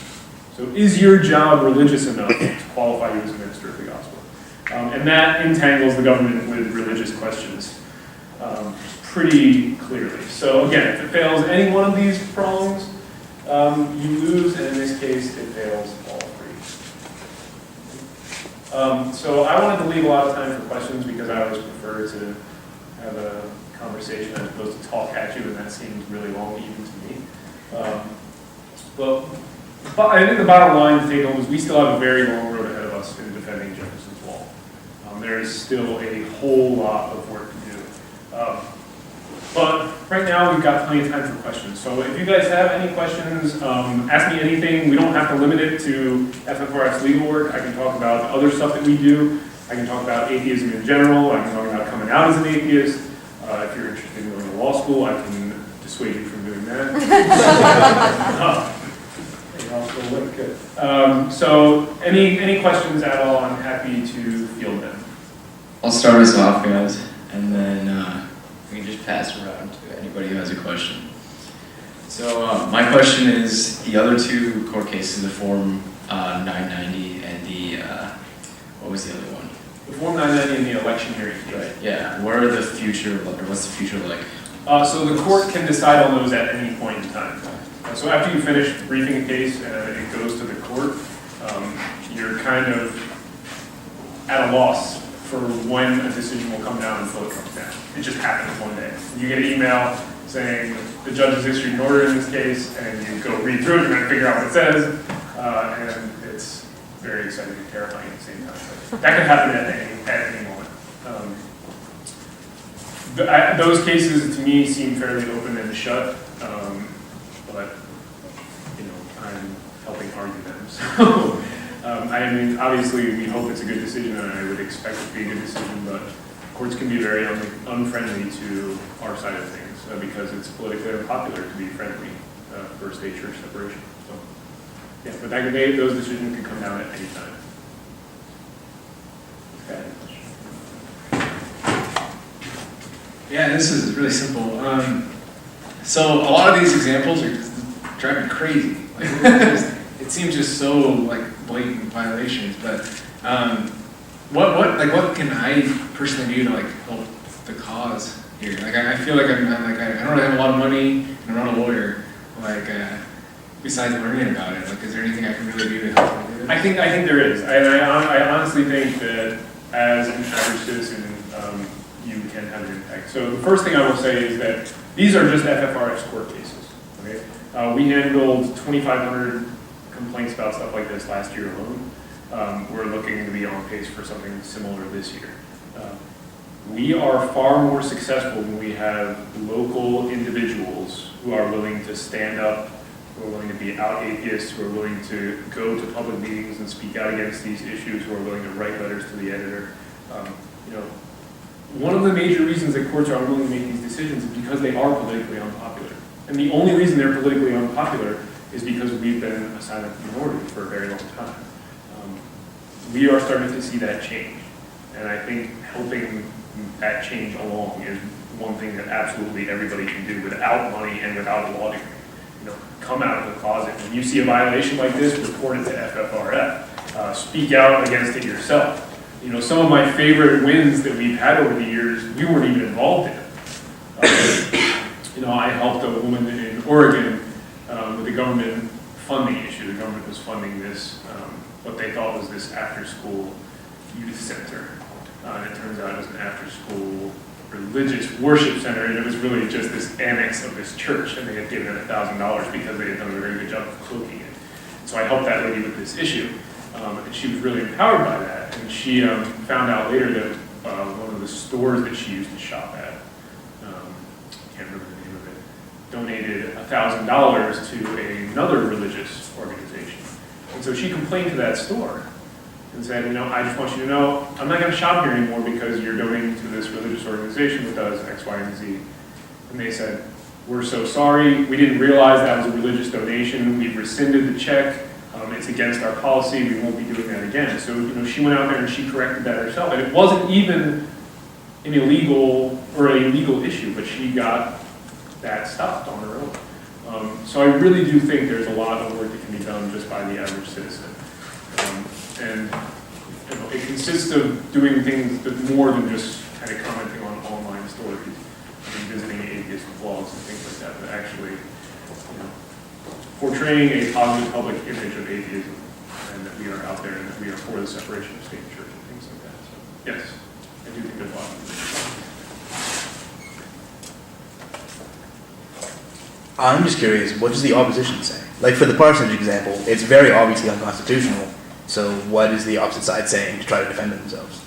So is your job religious enough to qualify you as a minister of the gospel? And that entangles the government with religious questions pretty clearly. So again, if it fails any one of these prongs, you lose, and in this case, it fails all three. So I wanted to leave a lot of time for questions because I always prefer to have a conversation as opposed to talk at you, and that seems really long even to me. But I think the bottom line to take home is we still have a very long road ahead of us in defending Jefferson's Wall. There is still a whole lot of work to do. But right now, we've got plenty of time for questions. So if you guys have any questions, ask me anything. We don't have to limit it to FFRF's legal work. I can talk about other stuff that we do. I can talk about atheism in general. I can talk about coming out as an atheist. If you're interested in going to law school, I can dissuade you from doing that. So any questions at all, I'm happy to field them. I'll start us off, guys, and then we can just pass around to anybody who has a question. So my question is, the other two court cases, the Form 990 and the, what was the other one? The Form 990 and the election hearing. Right, yeah. What are the future, or what's the future like? So the court can decide on those at any point in time. So after you finish briefing a case and it goes to the court, you're kind of at a loss for when a decision will come down until it comes down. It just happens one day. You get an email saying the judge has issued an order in this case, and you go read through it, you're going to figure out what it says, and it's very exciting and terrifying at the same time. But that can happen at any moment. Those cases, to me, seem fairly open and shut, but I'm helping argue them. So, I mean, obviously, we hope it's a good decision, and I would expect it to be a good decision, but courts can be very unfriendly to our side of things because it's politically unpopular to be friendly for state-church separation. So, yeah, but those decisions can come down at any time. Okay. Yeah, this is really simple. So a lot of these examples are just driving me crazy. Like, it seems just so like blatant violations. But what can I personally do to like help the cause here? Like I feel like I don't really have a lot of money, and I'm not a lawyer. Like besides learning about it, like is there anything I can really do to help me do this? I think there is, and I honestly think that as an average citizen, you can have an impact. So the first thing I will say is that these are just FFRF's court cases. Okay? We handled 2,500 complaints about stuff like this last year alone. We're looking to be on pace for something similar this year. We are far more successful when we have local individuals who are willing to stand up, who are willing to be out atheists, who are willing to go to public meetings and speak out against these issues, who are willing to write letters to the editor. One of the major reasons that courts are unwilling to make these decisions is because they are politically unpopular. And the only reason they're politically unpopular is because we've been a silent minority for a very long time. We are starting to see that change. And I think helping that change along is one thing that absolutely everybody can do without money and without a law degree. Come out of the closet. When you see a violation like this, report it to FFRF. Speak out against it yourself. Some of my favorite wins that we've had over the years, we weren't even involved in. I helped a woman in Oregon with the government funding issue. The government was funding this, what they thought was this after-school youth center. And it turns out it was an after-school religious worship center, and it was really just this annex of this church, and they had given it $1,000 because they had done a very good job of cloaking it. So I helped that lady with this issue. And she was really empowered by that. And she found out later that one of the stores that she used to shop at, can't remember the name of it, donated $1,000 to another religious organization. And so she complained to that store and said, I just want you to know, I'm not going to shop here anymore because you're donating to this religious organization that does X, Y, and Z. And they said, we're so sorry. We didn't realize that was a religious donation. We've rescinded the check. It's against our policy. We won't be doing that again. So, she went out there and she corrected that herself. And it wasn't even an illegal or a legal issue, but she got that stopped on her own. So I really do think there's a lot of work that can be done just by the average citizen. And it consists of doing things that more than just kind of commenting on online stories and visiting atheist blogs and things like that, but actually portraying a positive public image of atheism and that we are out there and that we are for the separation of state and church and things like that. So, yes, I do think there's a lot of I'm just curious, what does the opposition say? Like for the parsonage example, it's very obviously unconstitutional. So what is the opposite side saying to try to defend themselves?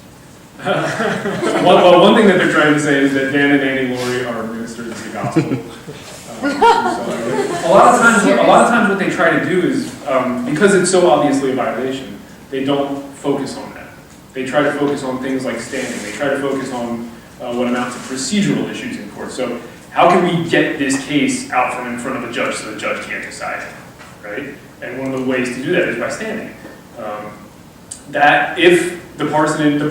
Well, one thing that they're trying to say is that Dan and Annie Laurie are ministers of the gospel. A lot of times what they try to do is, because it's so obviously a violation, they don't focus on that. They try to focus on things like standing. They try to focus on what amount to procedural issues in court. So how can we get this case out from in front of a judge so the judge can't decide it, right? And one of the ways to do that is by standing. That if the parsonage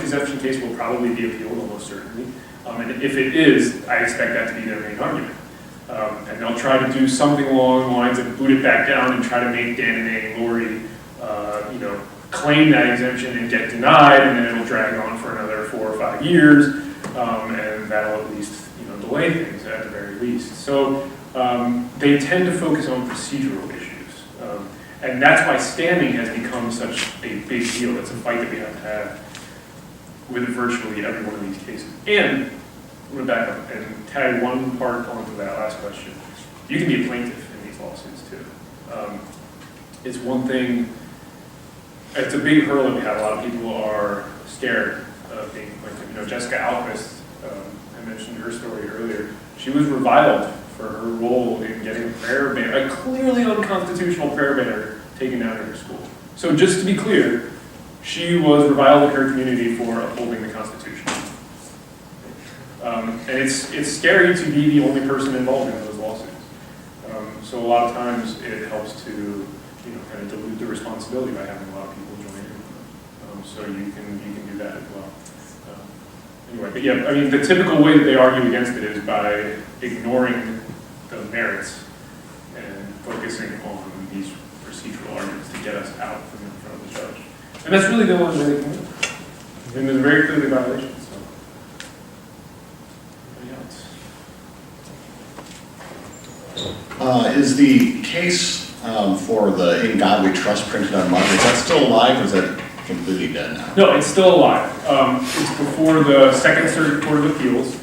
exemption case will probably be appealed almost certainly, and if it is, I expect that to be their main argument. And they'll try to do something along the lines of boot it back down and try to make Dan and Annie Laurie, claim that exemption and get denied, and then it'll drag on for another 4 or 5 years, and that'll at least delay things at the very least. So they tend to focus on procedural issues, and that's why standing has become such a big deal. It's a fight that we have to have with virtually every one of these cases. And I'm going to back up and tag one part onto that last question. You can be a plaintiff in these lawsuits too. It's one thing. It's a big hurdle that we have. A lot of people are scared of being a plaintiff. Jessica Alquist, I mentioned her story earlier. She was reviled for her role in getting a prayer banner, a clearly unconstitutional prayer banner, taken down in her school. So just to be clear, she was reviled in her community for upholding the Constitution. And it's scary to be the only person involved in those lawsuits. So a lot of times it helps to kind of dilute the responsibility by having a lot of people join in. So you can do that as well. Anyway, but yeah, I mean, the typical way that they argue against it is by ignoring the merits and focusing on these procedural arguments to get us out from in front of the judge. And that's really the only way they can do it. And there's very clearly violations. So. Anybody else? Is the case for the In God We Trust printed on mug, is that still alive or is that completely dead now? No, it's still alive. It's before the Second Circuit Court of Appeals.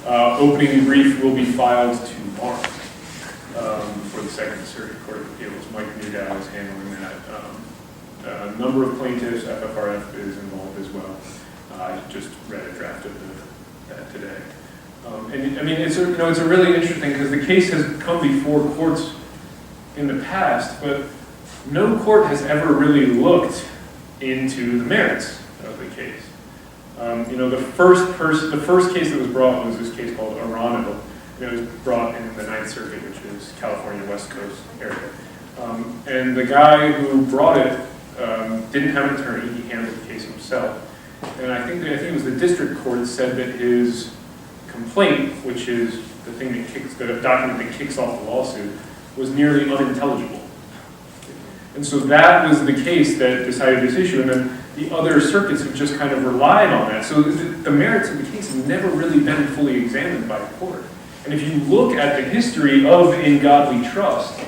Opening brief will be filed tomorrow for the Second Circuit Court of Appeals. Mike Newdow is handling that. A number of plaintiffs, FFRF is involved as well. I just read a draft of that today. And I mean, it's a really interesting because the case has come before courts in the past, but no court has ever really looked into the merits of the case. The first case that was brought was this case called Arano. It was brought in the Ninth Circuit, which is California West Coast area. And the guy who brought it didn't have an attorney. He handled the case himself. And I think it was the district court said that his complaint, which is the document that kicks off the lawsuit, was nearly unintelligible. And so that was the case that decided this issue, and then the other circuits have just kind of relied on that. So the merits of the case have never really been fully examined by the court. And if you look at the history of In God We Trust,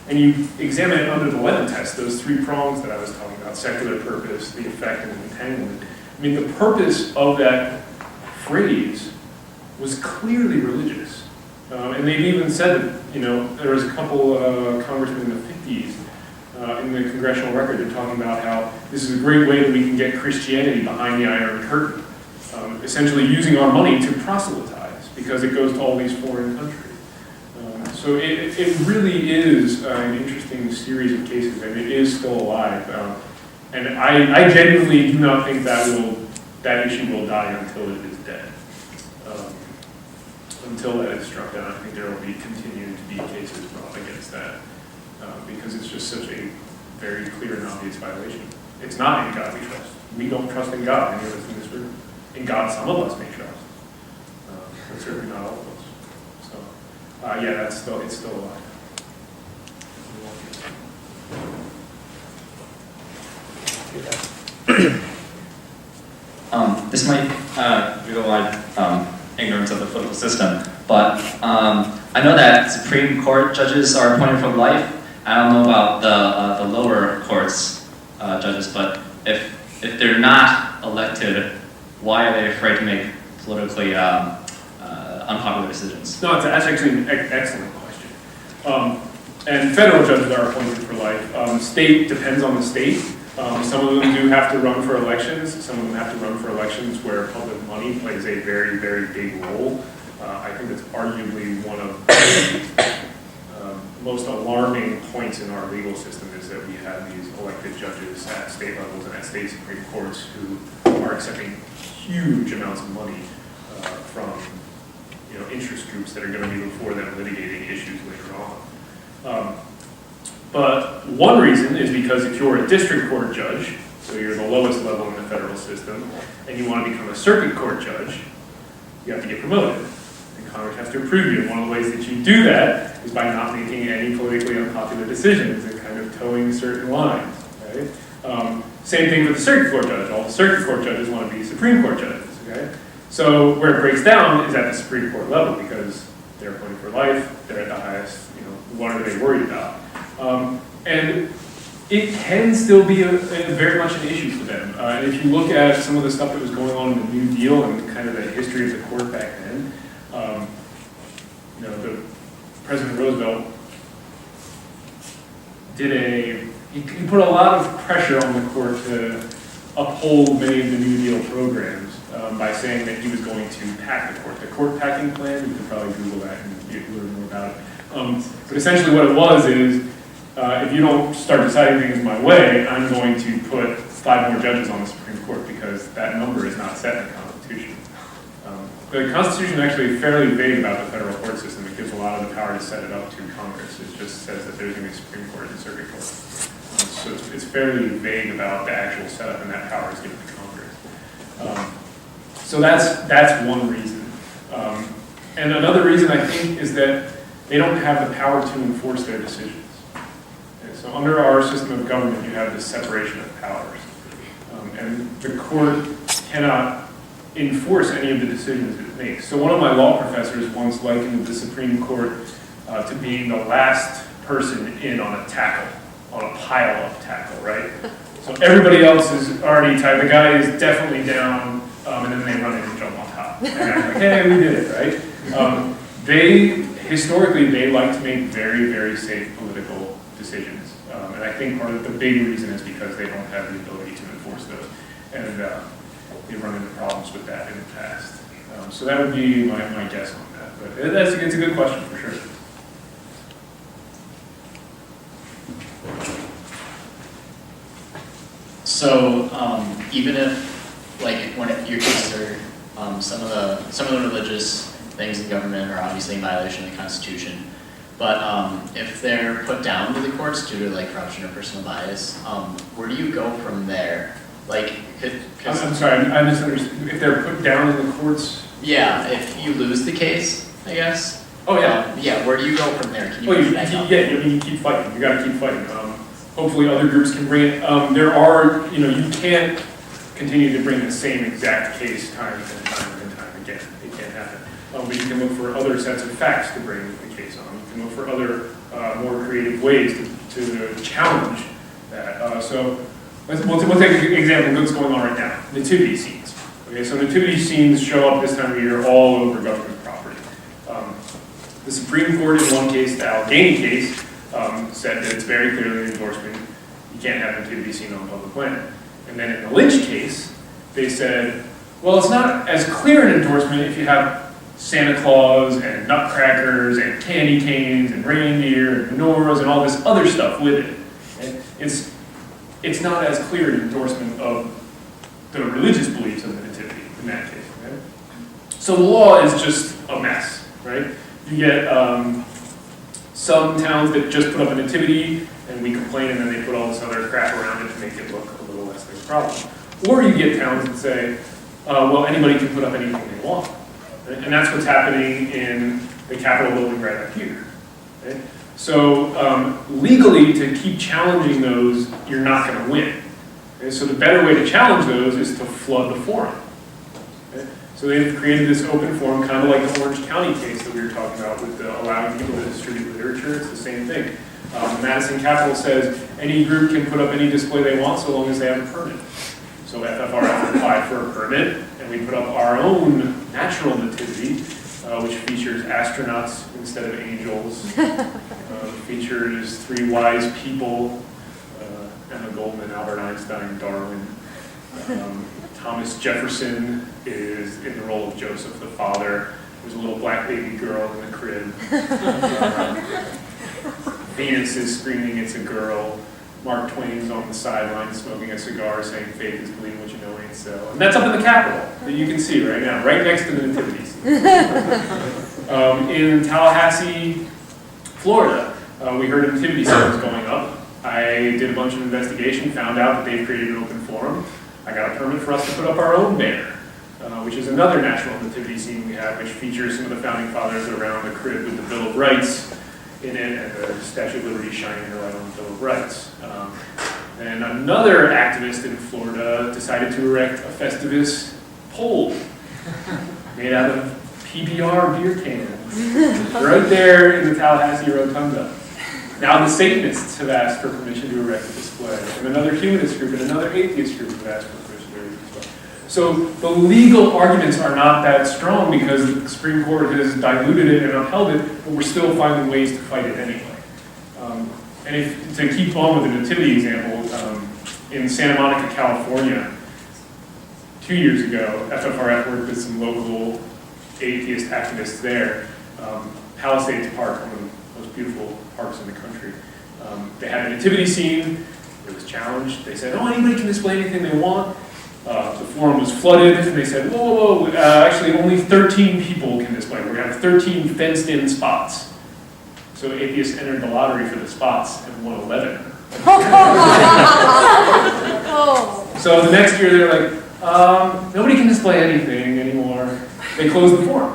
and you examine it under the Lennon test, those 3 prongs that I was talking about, secular purpose, the effect, and the entanglement, I mean, the purpose of that phrase was clearly religious. And they've even said that, there was a couple congressmen in the 50s in the congressional record, they're talking about how this is a great way that we can get Christianity behind the Iron Curtain, essentially using our money to proselytize because it goes to all these foreign countries. So it really is an interesting series of cases, and it is still alive. And I genuinely do not think that issue will die until it is dead. Until that is struck down, I think there will continue to be cases brought against that because it's just such a very clear and obvious violation. It's not in God we trust. We don't trust in God, any of us in this room. In God, some of us may trust, but certainly not all of us. So, yeah, it's still alive. This might reveal my ignorance of the political system, but I know that Supreme Court judges are appointed for life. I don't know about the lower courts judges, but if they're not elected, why are they afraid to make politically unpopular decisions? No, that's actually an excellent question. And federal judges are appointed for life. State depends on the state. Some of them do have to run for elections. Some of them have to run for elections where public money plays a very, very big role. I think that's arguably one of the most alarming points in our legal system is that we have these elected judges at state levels and at state Supreme Courts who are accepting huge amounts of money from interest groups that are going to be before them litigating issues later on. But one reason is because if you're a district court judge, so you're the lowest level in the federal system, and you want to become a circuit court judge, you have to get promoted. And Congress has to approve you. And one of the ways that you do that is by not making any politically unpopular decisions and kind of towing certain lines. Right? Same thing for the circuit court judge. All the circuit court judges want to be Supreme Court judges. Okay? So where it breaks down is at the Supreme Court level because they're appointed for life, they're at the highest, what are they worried about? And it can still be very much an issue for them. And if you look at some of the stuff that was going on in the New Deal and kind of the history of the court back then, the President Roosevelt he put a lot of pressure on the court to uphold many of the New Deal programs by saying that he was going to pack the court. The court packing plan, you can probably Google that and learn more about it. But essentially what it was is, if you don't start deciding things my way, I'm going to put 5 more judges on the Supreme Court because that number is not set in the Constitution. The Constitution is actually fairly vague about the federal court system. It gives a lot of the power to set it up to Congress. It just says that there's going to be a Supreme Court and Circuit Court. So it's fairly vague about the actual setup, and that power is given to Congress. So that's one reason. And another reason, I think, is that they don't have the power to enforce their decisions. Okay, so under our system of government, you have this separation of powers. And the court cannot enforce any of the decisions it makes. So one of my law professors once likened the Supreme Court to being the last person in on a tackle, on a pile of tackle, right? So everybody else is already tied. The guy is definitely down, and then they run in and jump on top. And they're like, hey, we did it, right? Historically, they like to make very, very safe political decisions. And I think part of the big reason is because they don't have the ability to enforce those. And they run into problems with that in the past. So that would be my guess on that. But it's a good question for sure. So even if, like, when your cases are some of the religious things in government are obviously in violation of the Constitution, but if they're put down to the courts due to like corruption or personal bias, where do you go from there? Like, I'm sorry, I misunderstood. If they're put down in the courts? Yeah, if you lose the case, I guess. Oh yeah. Yeah, where do you go from there? Can you you keep fighting. You got to keep fighting. Hopefully other groups can bring it. There are, you can't continue to bring the same exact case time and time again. It can't happen. But you can look for other sets of facts to bring the case on. You can look for other more creative ways to challenge that. So we'll take an example of what's going on right now. Nativity scenes. Okay, so nativity scenes show up this time of year all over government property. The Supreme Court in one case, the Allegheny case, said that it's very clearly an endorsement. You can't have nativity scene on public land. And then in the Lynch case, they said, well, it's not as clear an endorsement if you have Santa Claus and nutcrackers and candy canes and reindeer and menorahs and all this other stuff with it. And it's not as clear an endorsement of the religious beliefs of the nativity in that case. Okay? So the law is just a mess, right? You get some towns that just put up a nativity and we complain and then they put all this other crap around it to make it look a little less like a problem. Or you get towns that say, well, anybody can put up anything they want. Right? And that's what's happening in the Capitol building right up here. Right? So legally, to keep challenging those, you're not going to win. Okay? So the better way to challenge those is to flood the forum. Okay? So they've created this open forum, kind of like the Orange County case that we were talking about with allowing people to distribute literature. It's the same thing. The Madison Capitol says any group can put up any display they want so long as they have a permit. So FFRF applied for a permit, and we put up our own natural nativity, which features astronauts instead of angels, features 3 wise people, and John Goldman, Albert Einstein, Darwin. Thomas Jefferson is in the role of Joseph the father. There's a little black baby girl in the crib. Venus is screaming, "It's a girl." Mark Twain's on the sideline smoking a cigar saying, "Faith is believing what you know ain't so." And that's up in the Capitol that you can see right now, right next to the nativity scene. In Tallahassee, Florida, we heard a nativity scene was going up. I did a bunch of investigation, found out that they've created an open forum. I got a permit for us to put up our own banner, which is another national nativity scene we have, which features some of the founding fathers around the crib with the Bill of Rights in it, and the Statue of Liberty shining her light on the Bill of Rights. And another activist in Florida decided to erect a Festivus pole made out of PBR beer cans right there in the Tallahassee Rotunda. Now the Satanists have asked for permission to erect a display, and another humanist group and another atheist group have asked for permission to erect a display. So the legal arguments are not that strong because the Supreme Court has diluted it and upheld it, but we're still finding ways to fight it anyway. And to keep on with the nativity example, in Santa Monica, California, 2 years ago, FFRF worked with some local atheist activists there. Palisades Park, one of the most beautiful parks in the country. They had a nativity scene. It was challenged. They said, "Oh, anybody can display anything they want." The forum was flooded, and they said, whoa, actually only 13 people can display. We're going to have 13 fenced-in spots. So atheists entered the lottery for the spots and won 11. So the next year they're like, nobody can display anything anymore. They closed the forum.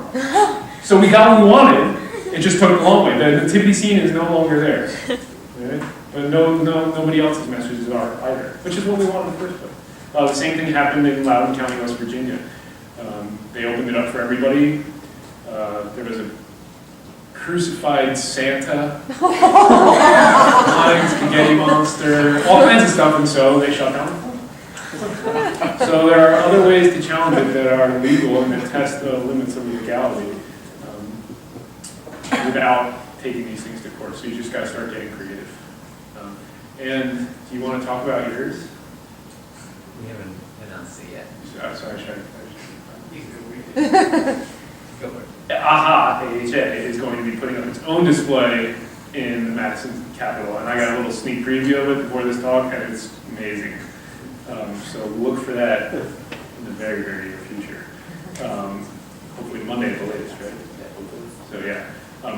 So we got what we wanted. It just took a long way. The nativity scene is no longer there. Okay? But nobody else's messages are either, which is what we wanted in the first place. The same thing happened in Loudoun County, West Virginia. They opened it up for everybody. There was a crucified Santa, flying spaghetti monster, all kinds of stuff, and so they shut down. So there are other ways to challenge it that are legal and that test the limits of legality without taking these things to court. So you just got to start getting creative. And do you want to talk about yours? We haven't announced it yet. Sorry, should I You can go for it. AHA is going to be putting up its own display in the Madison Capitol, and I got a little sneak preview of it before this talk, and it's amazing. So look for that in the very, very near future. Hopefully Monday at the latest, right? So yeah.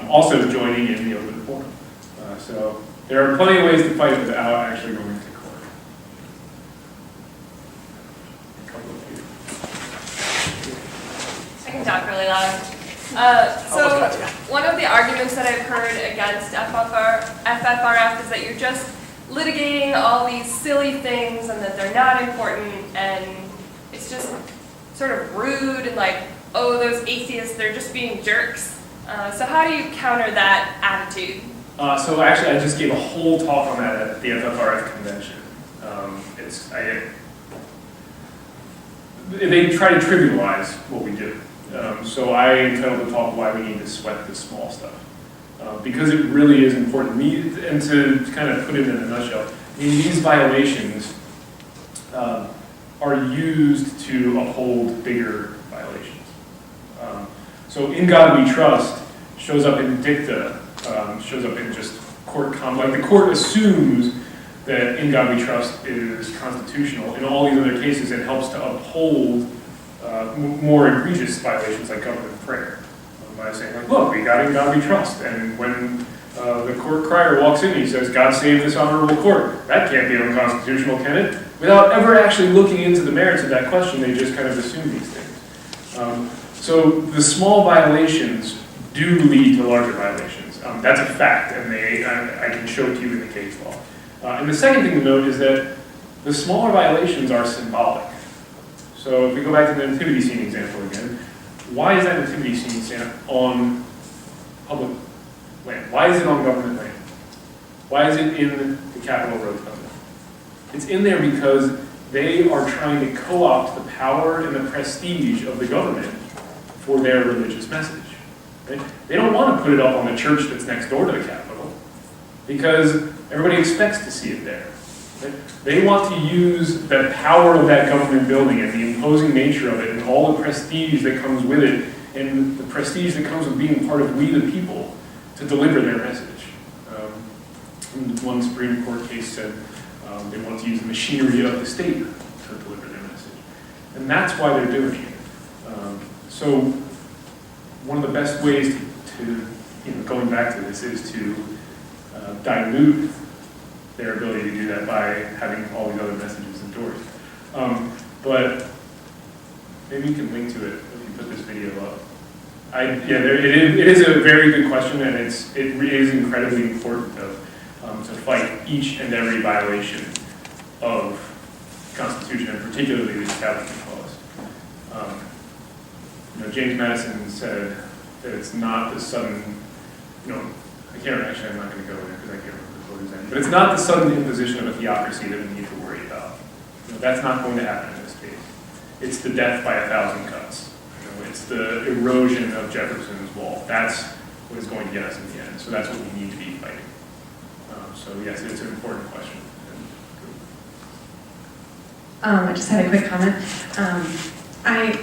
Also joining in the open forum. So there are plenty of ways to fight it without actually going to court. A couple of you. I can talk really loud. So one of the arguments that I've heard against FFRF is that you're just litigating all these silly things and that they're not important, and it's just sort of rude and like, oh, those atheists, they're just being jerks. So how do you counter that attitude? So actually, I just gave a whole talk on that at the FFRF convention. They try to trivialize what we do. So I entitled the talk "Why We Need to Sweat the Small Stuff," because it really is important. And to kind of put it in a nutshell, these violations are used to uphold bigger violations. So "In God We Trust" shows up in dicta, shows up in just court like the court assumes that "In God We Trust" is constitutional. In all these other cases, it helps to uphold more egregious violations like government prayer. By saying, like, look, we got "In God We Trust," and when the court crier walks in and he says, "God save this honorable court," that can't be unconstitutional, can it? Without ever actually looking into the merits of that question, they just kind of assume these things. So the small violations do lead to larger violations. That's a fact, and I can show it to you in the case law. And the second thing to note is that the smaller violations are symbolic. So if we go back to the nativity scene example again, why is that nativity scene on public land? Why is it on government land? Why is it in the Capitol Rotunda? It's in there because they are trying to co-opt the power and the prestige of the government for their religious message. Right? They don't want to put it up on the church that's next door to the Capitol because everybody expects to see it there. They want to use the power of that government building and the imposing nature of it and all the prestige that comes with it and the prestige that comes with being part of we the people to deliver their message. One Supreme Court case said they want to use the machinery of the state to deliver their message. And that's why they're doing it. So one of the best ways to going back to this is to dilute their ability to do that by having all these other messages endorsed. But maybe you can link to it if you put this video up. It is a very good question, and it is incredibly important to fight each and every violation of the Constitution, and particularly the Establishment Clause. James Madison said that it's not the sudden, I'm not going to go there because I can't remember the quote exactly, but it's not the sudden imposition of a theocracy that we need to worry about. That's not going to happen in this case. It's the death by 1,000 cuts. It's the erosion of Jefferson's wall. That's what is going to get us in the end. So that's what we need to be fighting. So yes, it's an important question. I just had a quick comment.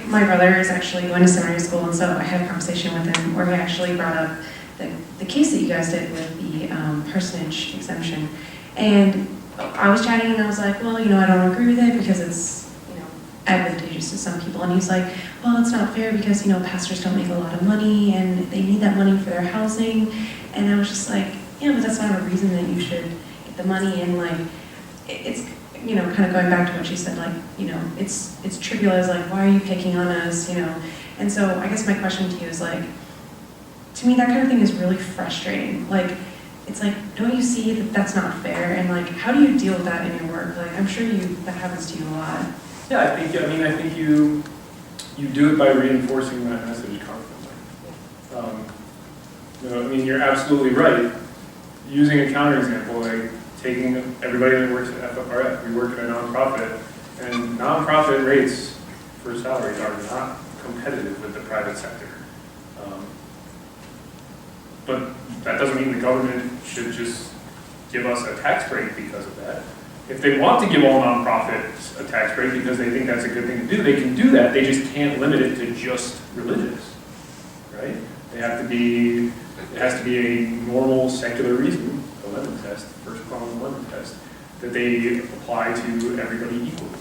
My brother is actually going to seminary school, and so I had a conversation with him where he actually brought up the case that you guys did with the personage exemption. And I was chatting and I was like, well, I don't agree with it because it's, advantageous to some people. And he's like, well, it's not fair because, pastors don't make a lot of money and they need that money for their housing. And I was just like, but that's not a reason that you should get the money. And it's, kind of going back to what she said, it's trivial as why are you picking on us, And so I guess my question to you is to me, that kind of thing is really frustrating. It's don't you see that that's not fair? And how do you deal with that in your work? I'm sure that happens to you a lot. Yeah, I think you do it by reinforcing that message constantly. You're absolutely right. Using a counterexample, taking everybody that works at FFRF, we work at a nonprofit, and nonprofit rates for salaries are not competitive with the private sector. But that doesn't mean the government should just give us a tax break because of that. If they want to give all nonprofits a tax break because they think that's a good thing to do, they can do that. They just can't limit it to just religious, right? It has to be a normal secular reason, the Lemon test, the first prong of the Lemon test, that they apply to everybody equally.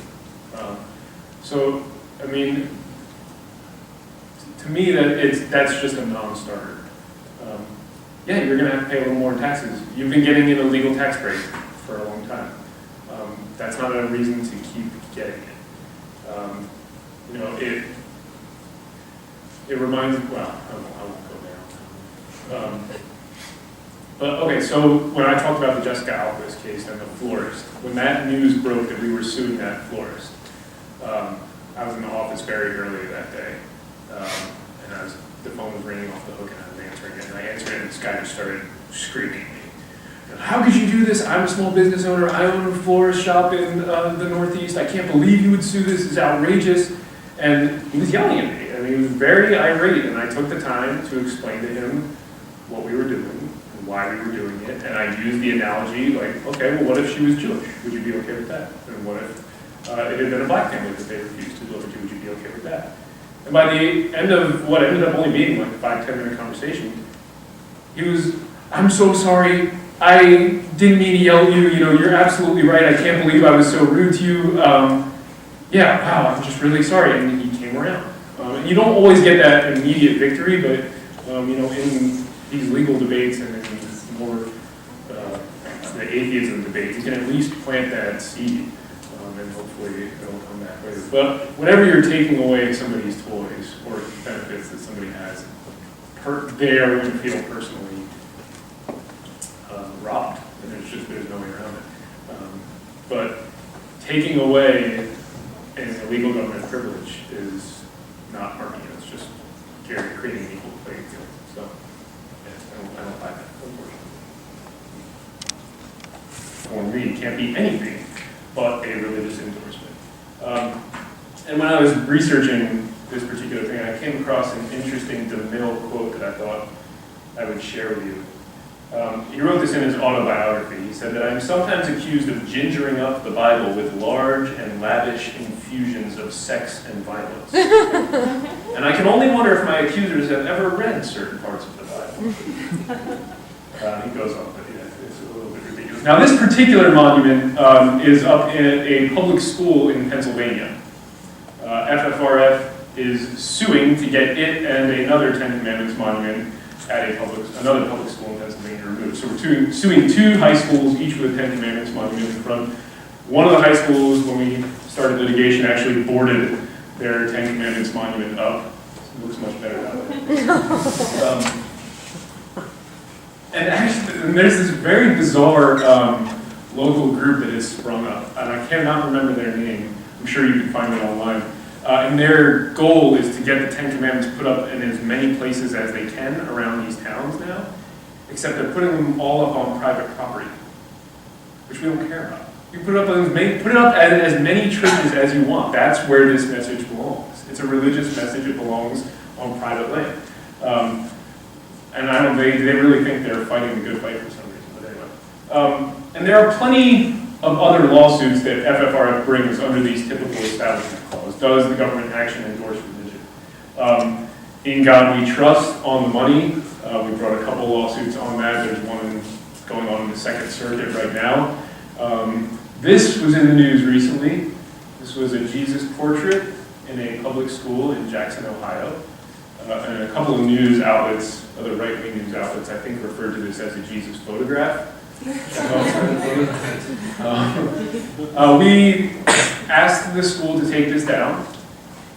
To me, that's just a non-starter. You're going to have to pay a little more in taxes. You've been getting an illegal tax break for a long time. That's not a reason to keep getting it. It reminds, I won't go down. But okay, so when I talked about the Jessica Alquist case and the florist, when that news broke that we were suing that florist, I was in the office very early that day, and the phone was ringing off the hook and I was answering it, and I answered it and this guy just started screaming at me. How could you do this? I'm a small business owner. I own a florist shop in the Northeast. I can't believe you would sue this. It's outrageous. And he was yelling at me. He was very irate. And I took the time to explain to him what we were doing and why we were doing it. And I used the analogy okay, well, what if she was Jewish? Would you be okay with that? And what if it had been a black family that they refused to deliver to? Would you be okay with that? And by the end of what ended up only being a 5-10 minute conversation, he was, I'm so sorry. I didn't mean to yell at you. You're absolutely right. I can't believe I was so rude to you. Wow, I'm just really sorry. And he came around. You don't always get that immediate victory, but in these legal debates and in more the atheism debate, you can at least plant that seed, and hopefully it'll come back later. But whenever you're taking away somebody's toys or benefits that somebody has, they are going to feel personally robbed, and there's no way around it. But taking away an illegal government privilege is not harming it. It's just creating an equal playing field. So, I don't buy that, unfortunately. For me, it can't be anything but a religious endorsement. And when I was researching this particular thing, I came across an interesting DeMille quote that I thought I would share with you. He wrote this in his autobiography. He said that I am sometimes accused of gingering up the Bible with large and lavish infusions of sex and violence. And I can only wonder if my accusers have ever read certain parts of the Bible. He goes on, but yeah, it's a little bit ridiculous. Now, this particular monument is up in a public school in Pennsylvania. FFRF is suing to get it and another Ten Commandments monument at another public school in Pennsylvania removed. So we're suing two high schools, each with a Ten Commandments monument in front. One of the high schools, when we started litigation, actually boarded their Ten Commandments monument up. It looks much better that way. And there's this very bizarre local group that has sprung up, and I cannot remember their name. I'm sure you can find it online. And their goal is to get the Ten Commandments put up in as many places as they can around these towns now, except they're putting them all up on private property, which we don't care about. You put it up at as many churches as you want. That's where this message belongs. It's a religious message. It belongs on private land. And they really think they're fighting the good fight for some reason, but anyway. And there are plenty of other lawsuits that FFRF brings under these typical establishment clause. Does the government action endorse religion? In God We Trust, on the money. We brought a couple lawsuits on that. There's one going on in the Second Circuit right now. This was in the news recently. This was a Jesus portrait in a public school in Jackson, Ohio. And a couple of news outlets, other right-wing news outlets, I think referred to this as a Jesus photograph. We asked the school to take this down.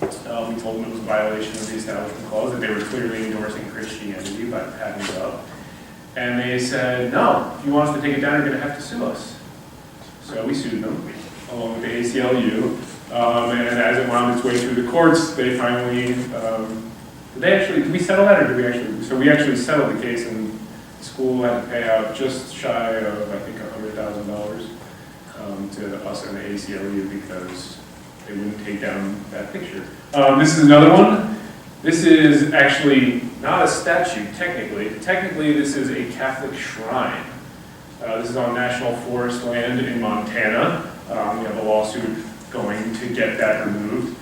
We told them it was a violation of the Establishment Clause, that they were clearly endorsing Christianity by having it up. And they said, no, if you want us to take it down, you're going to have to sue us. So we sued them, along with the ACLU. And as it wound its way through the courts, they finally, did we settle that, or did we actually? So we actually settled the case, and the school had to pay out just shy of, I think, $100,000 to us and the ACLU because they wouldn't take down that picture. This is another one. This is actually not a statue, technically. Technically, this is a Catholic shrine. This is on National Forest land in Montana. We have a lawsuit going to get that removed.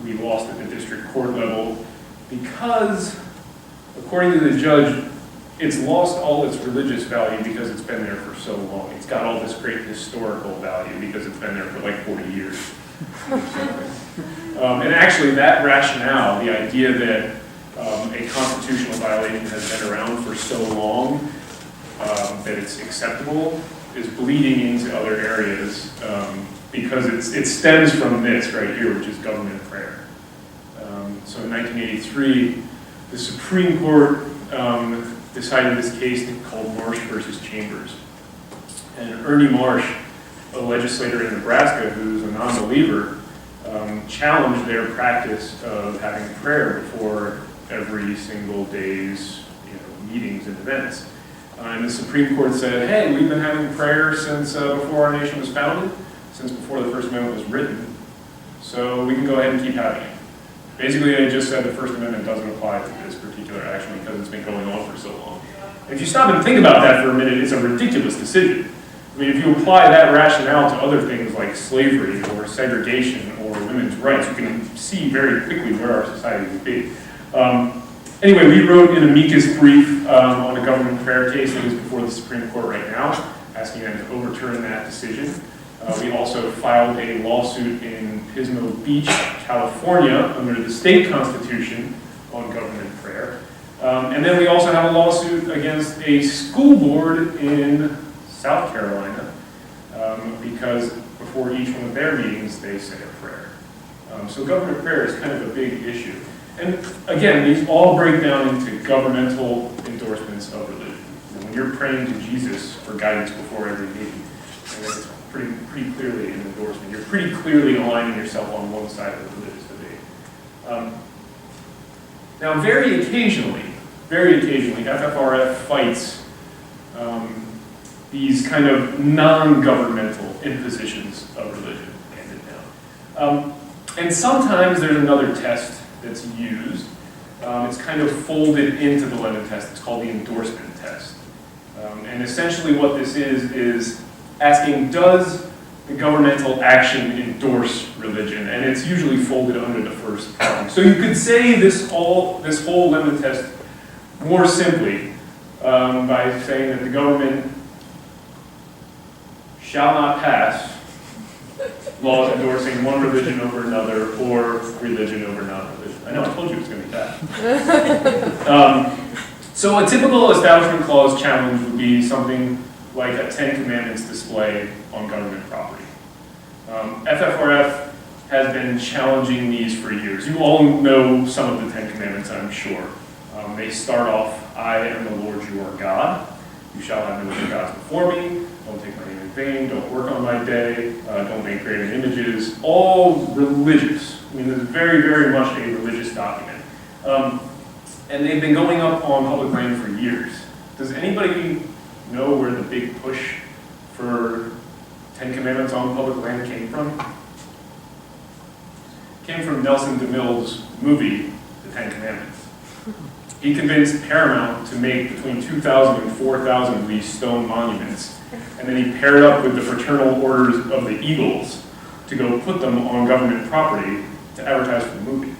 We lost at the district court level because, according to the judge, it's lost all its religious value because it's been there for so long. It's got all this great historical value because it's been there for like 40 years. And actually, that rationale, the idea that a constitutional violation has been around for so long that it's acceptable, is bleeding into other areas because it stems from this right here, which is government prayer. So in 1983, the Supreme Court decided this case called Marsh versus Chambers. And Ernie Marsh, a legislator in Nebraska who's a non-believer, challenged their practice of having prayer before every single day's meetings and events. And the Supreme Court said, hey, we've been having prayer since before our nation was founded, since before the First Amendment was written, so we can go ahead and keep having it. Basically, they just said the First Amendment doesn't apply to this particular action because it's been going on for so long. If you stop and think about that for a minute, it's a ridiculous decision. I mean, if you apply that rationale to other things like slavery or segregation or women's rights, you can see very quickly where our society would be. Anyway, we wrote an amicus brief on a government prayer case that is before the Supreme Court right now, asking them to overturn that decision. We also filed a lawsuit in Pismo Beach, California, under the state constitution on government prayer. And then we also have a lawsuit against a school board in South Carolina because before each one of their meetings they say a prayer. So government prayer is kind of a big issue. And again, these all break down into governmental endorsements of religion. When you're praying to Jesus for guidance before every meeting, it's pretty clearly an endorsement. You're pretty clearly aligning yourself on one side of the religious debate. Now, very occasionally, FFRF fights these kind of non-governmental impositions of religion handed down. And sometimes there's another test that's used. It's kind of folded into the Lennon test. It's called the endorsement test. And essentially what this is asking, does the governmental action endorse religion? And it's usually folded under the first problem. So you could say this whole lemon test more simply by saying that the government shall not pass laws endorsing one religion over another or religion over non-religion. I know, I told you it was going to be that. So a typical Establishment Clause challenge would be something like a Ten Commandments display on government property. FFRF has been challenging these for years. You all know some of the Ten Commandments, I'm sure. They start off, I am the Lord your God. You shall have no other gods before me. Don't take my name in vain. Don't work on my day. Don't make graven images. All religious. I mean, this is very, very much a religious document. And they've been going up on public land for years. Does anybody know where the big push for Ten Commandments on public land came from? It came from Nelson DeMille's movie, The Ten Commandments. He convinced Paramount to make between 2,000 and 4,000 of these stone monuments, and then he paired up with the Fraternal Orders of the Eagles to go put them on government property to advertise for the movie.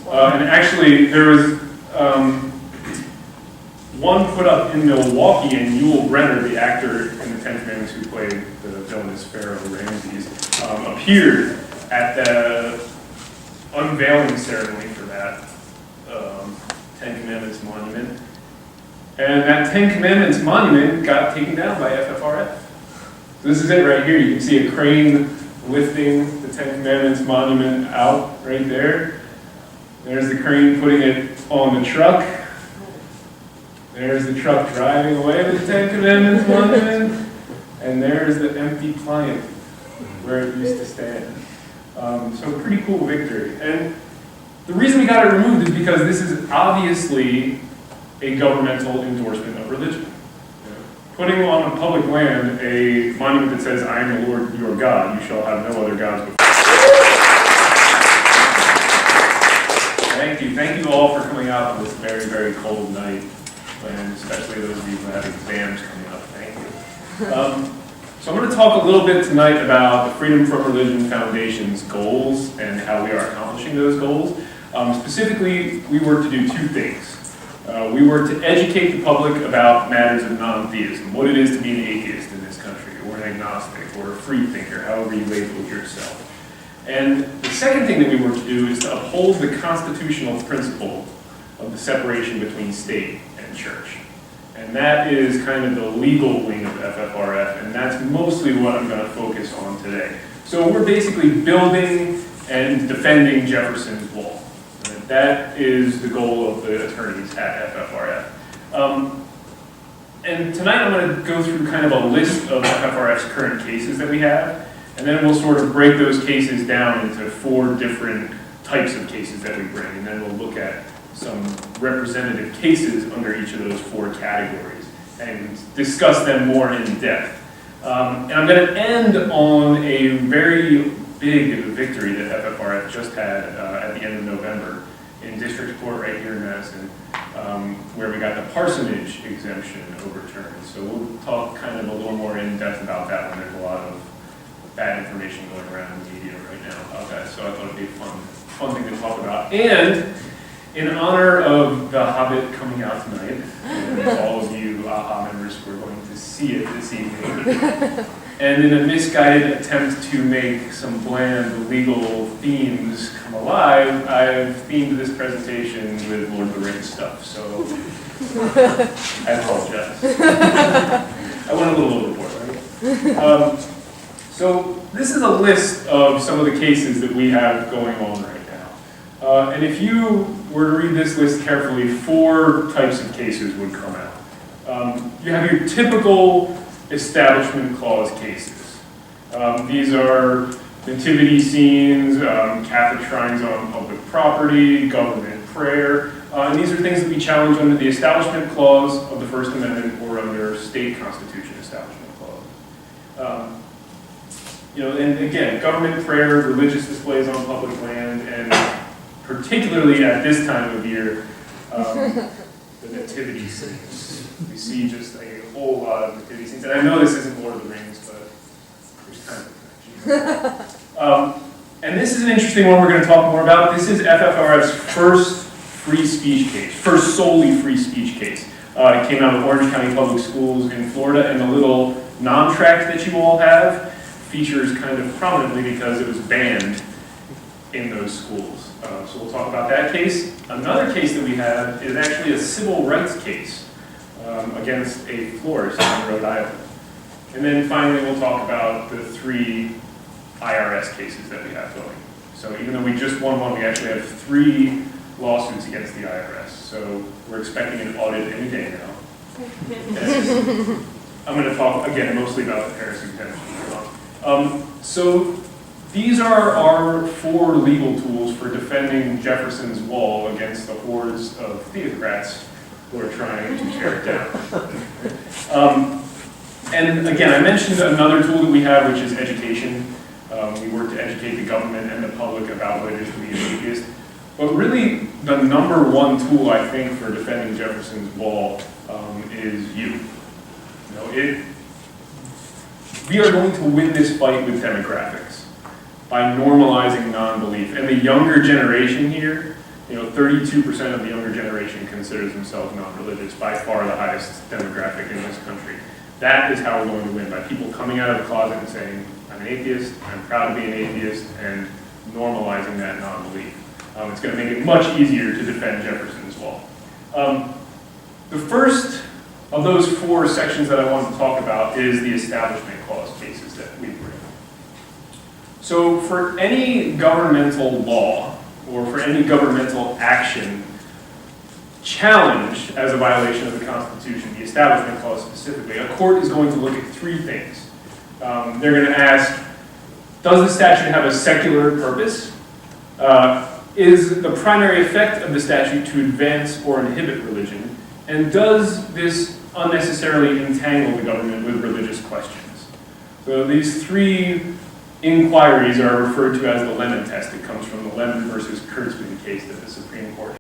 And actually, there was one put up in Milwaukee, and Yul Brynner, the actor in the Ten Commandments who played the villainous Pharaoh Ramses, appeared at the unveiling ceremony for that Ten Commandments monument. And that Ten Commandments monument got taken down by FFRF. So this is it right here. You can see a crane lifting the Ten Commandments monument out right there. There's the crane putting it on the truck. There's the truck driving away with the Ten Commandments monument. And there's the empty pliant where it used to stand. So pretty cool victory. And the reason we got it removed is because this is obviously a governmental endorsement of religion. Putting on public land a monument that says, I am the Lord your God, you shall have no other gods before. Thank you all for coming out on this very, very cold night, and especially those of you who have exams coming up. Thank you. So I'm going to talk a little bit tonight about the Freedom from Religion Foundation's goals and how we are accomplishing those goals. Specifically, we work to do two things. We work to educate the public about matters of non-theism, what it is to be an atheist in this country, or an agnostic, or a free thinker, however you label yourself. And the second thing that we work to do is to uphold the constitutional principle of the separation between state and church. And that is kind of the legal wing of FFRF, and that's mostly what I'm going to focus on today. So we're basically building and defending Jefferson's Wall. That is the goal of the attorneys at FFRF. And tonight I'm going to go through kind of a list of FFRF's current cases that we have, and then we'll sort of break those cases down into 4 different types of cases that we bring, and then we'll look at some representative cases under each of those 4 categories and discuss them more in depth. And I'm going to end on a very big victory that FFRF just had at the end of November in district court right here in Madison, where we got the parsonage exemption overturned. So we'll talk kind of a little more in depth about that one. There's a lot of bad information going around in the media right now about that, so I thought it'd be a fun thing to talk about. And in honor of The Hobbit coming out tonight, and all of you AHA members who are going to see it this evening, and in a misguided attempt to make some bland legal themes come alive, I've themed this presentation with Lord of the Rings stuff, so I apologize. I went a little overboard, right? So this is a list of some of the cases that we have going on right now. And if you were to read this list carefully, 4 types of cases would come out. You have your typical Establishment Clause cases. These are nativity scenes, Catholic shrines on public property, government prayer, and these are things that we challenge under the Establishment Clause of the First Amendment or under state constitution Establishment Clause. And again, government prayer, religious displays on public land, and particularly at this time of year, the nativity scenes. We see just a whole lot of nativity scenes. And I know this isn't Lord of the Rings, but there's kind of a connection. And this is an interesting one we're going to talk more about. This is FFRF's first free speech case, first solely free speech case. It came out of Orange County Public Schools in Florida, and the little nom tract that you all have features kind of prominently because it was banned in those schools. So we'll talk about that case. Another case that we have is actually a civil rights case against a florist in Rhode Island. And then finally we'll talk about the 3 IRS cases that we have going. So even though we just won one, we actually have 3 lawsuits against the IRS. So we're expecting an audit any day now. And I'm going to talk again mostly about the Paris exemption. So these are our 4 legal tools for defending Jefferson's wall against the hordes of theocrats who are trying to tear it down. And again, I mentioned another tool that we have, which is education. We work to educate the government and the public about what it is to be an atheist. But really, the number 1 tool, I think, for defending Jefferson's wall is you. We are going to win this fight with demographics by normalizing non-belief. And the younger generation here, 32% of the younger generation considers themselves non-religious, by far the highest demographic in this country. That is how we're going to win, by people coming out of the closet and saying, I'm an atheist, I'm proud to be an atheist, and normalizing that non-belief. It's going to make it much easier to defend Jefferson's wall. The first of those 4 sections that I want to talk about is the Establishment Clause cases that we bring. So for any governmental law or for any governmental action challenged as a violation of the Constitution, the Establishment Clause specifically, a court is going to look at 3 things. They're going to ask, does the statute have a secular purpose? Is the primary effect of the statute to advance or inhibit religion? And does this unnecessarily entangle the government with religious questions? So these 3 inquiries are referred to as the Lemon test. It comes from the Lemon versus Kurtzman case that the Supreme Court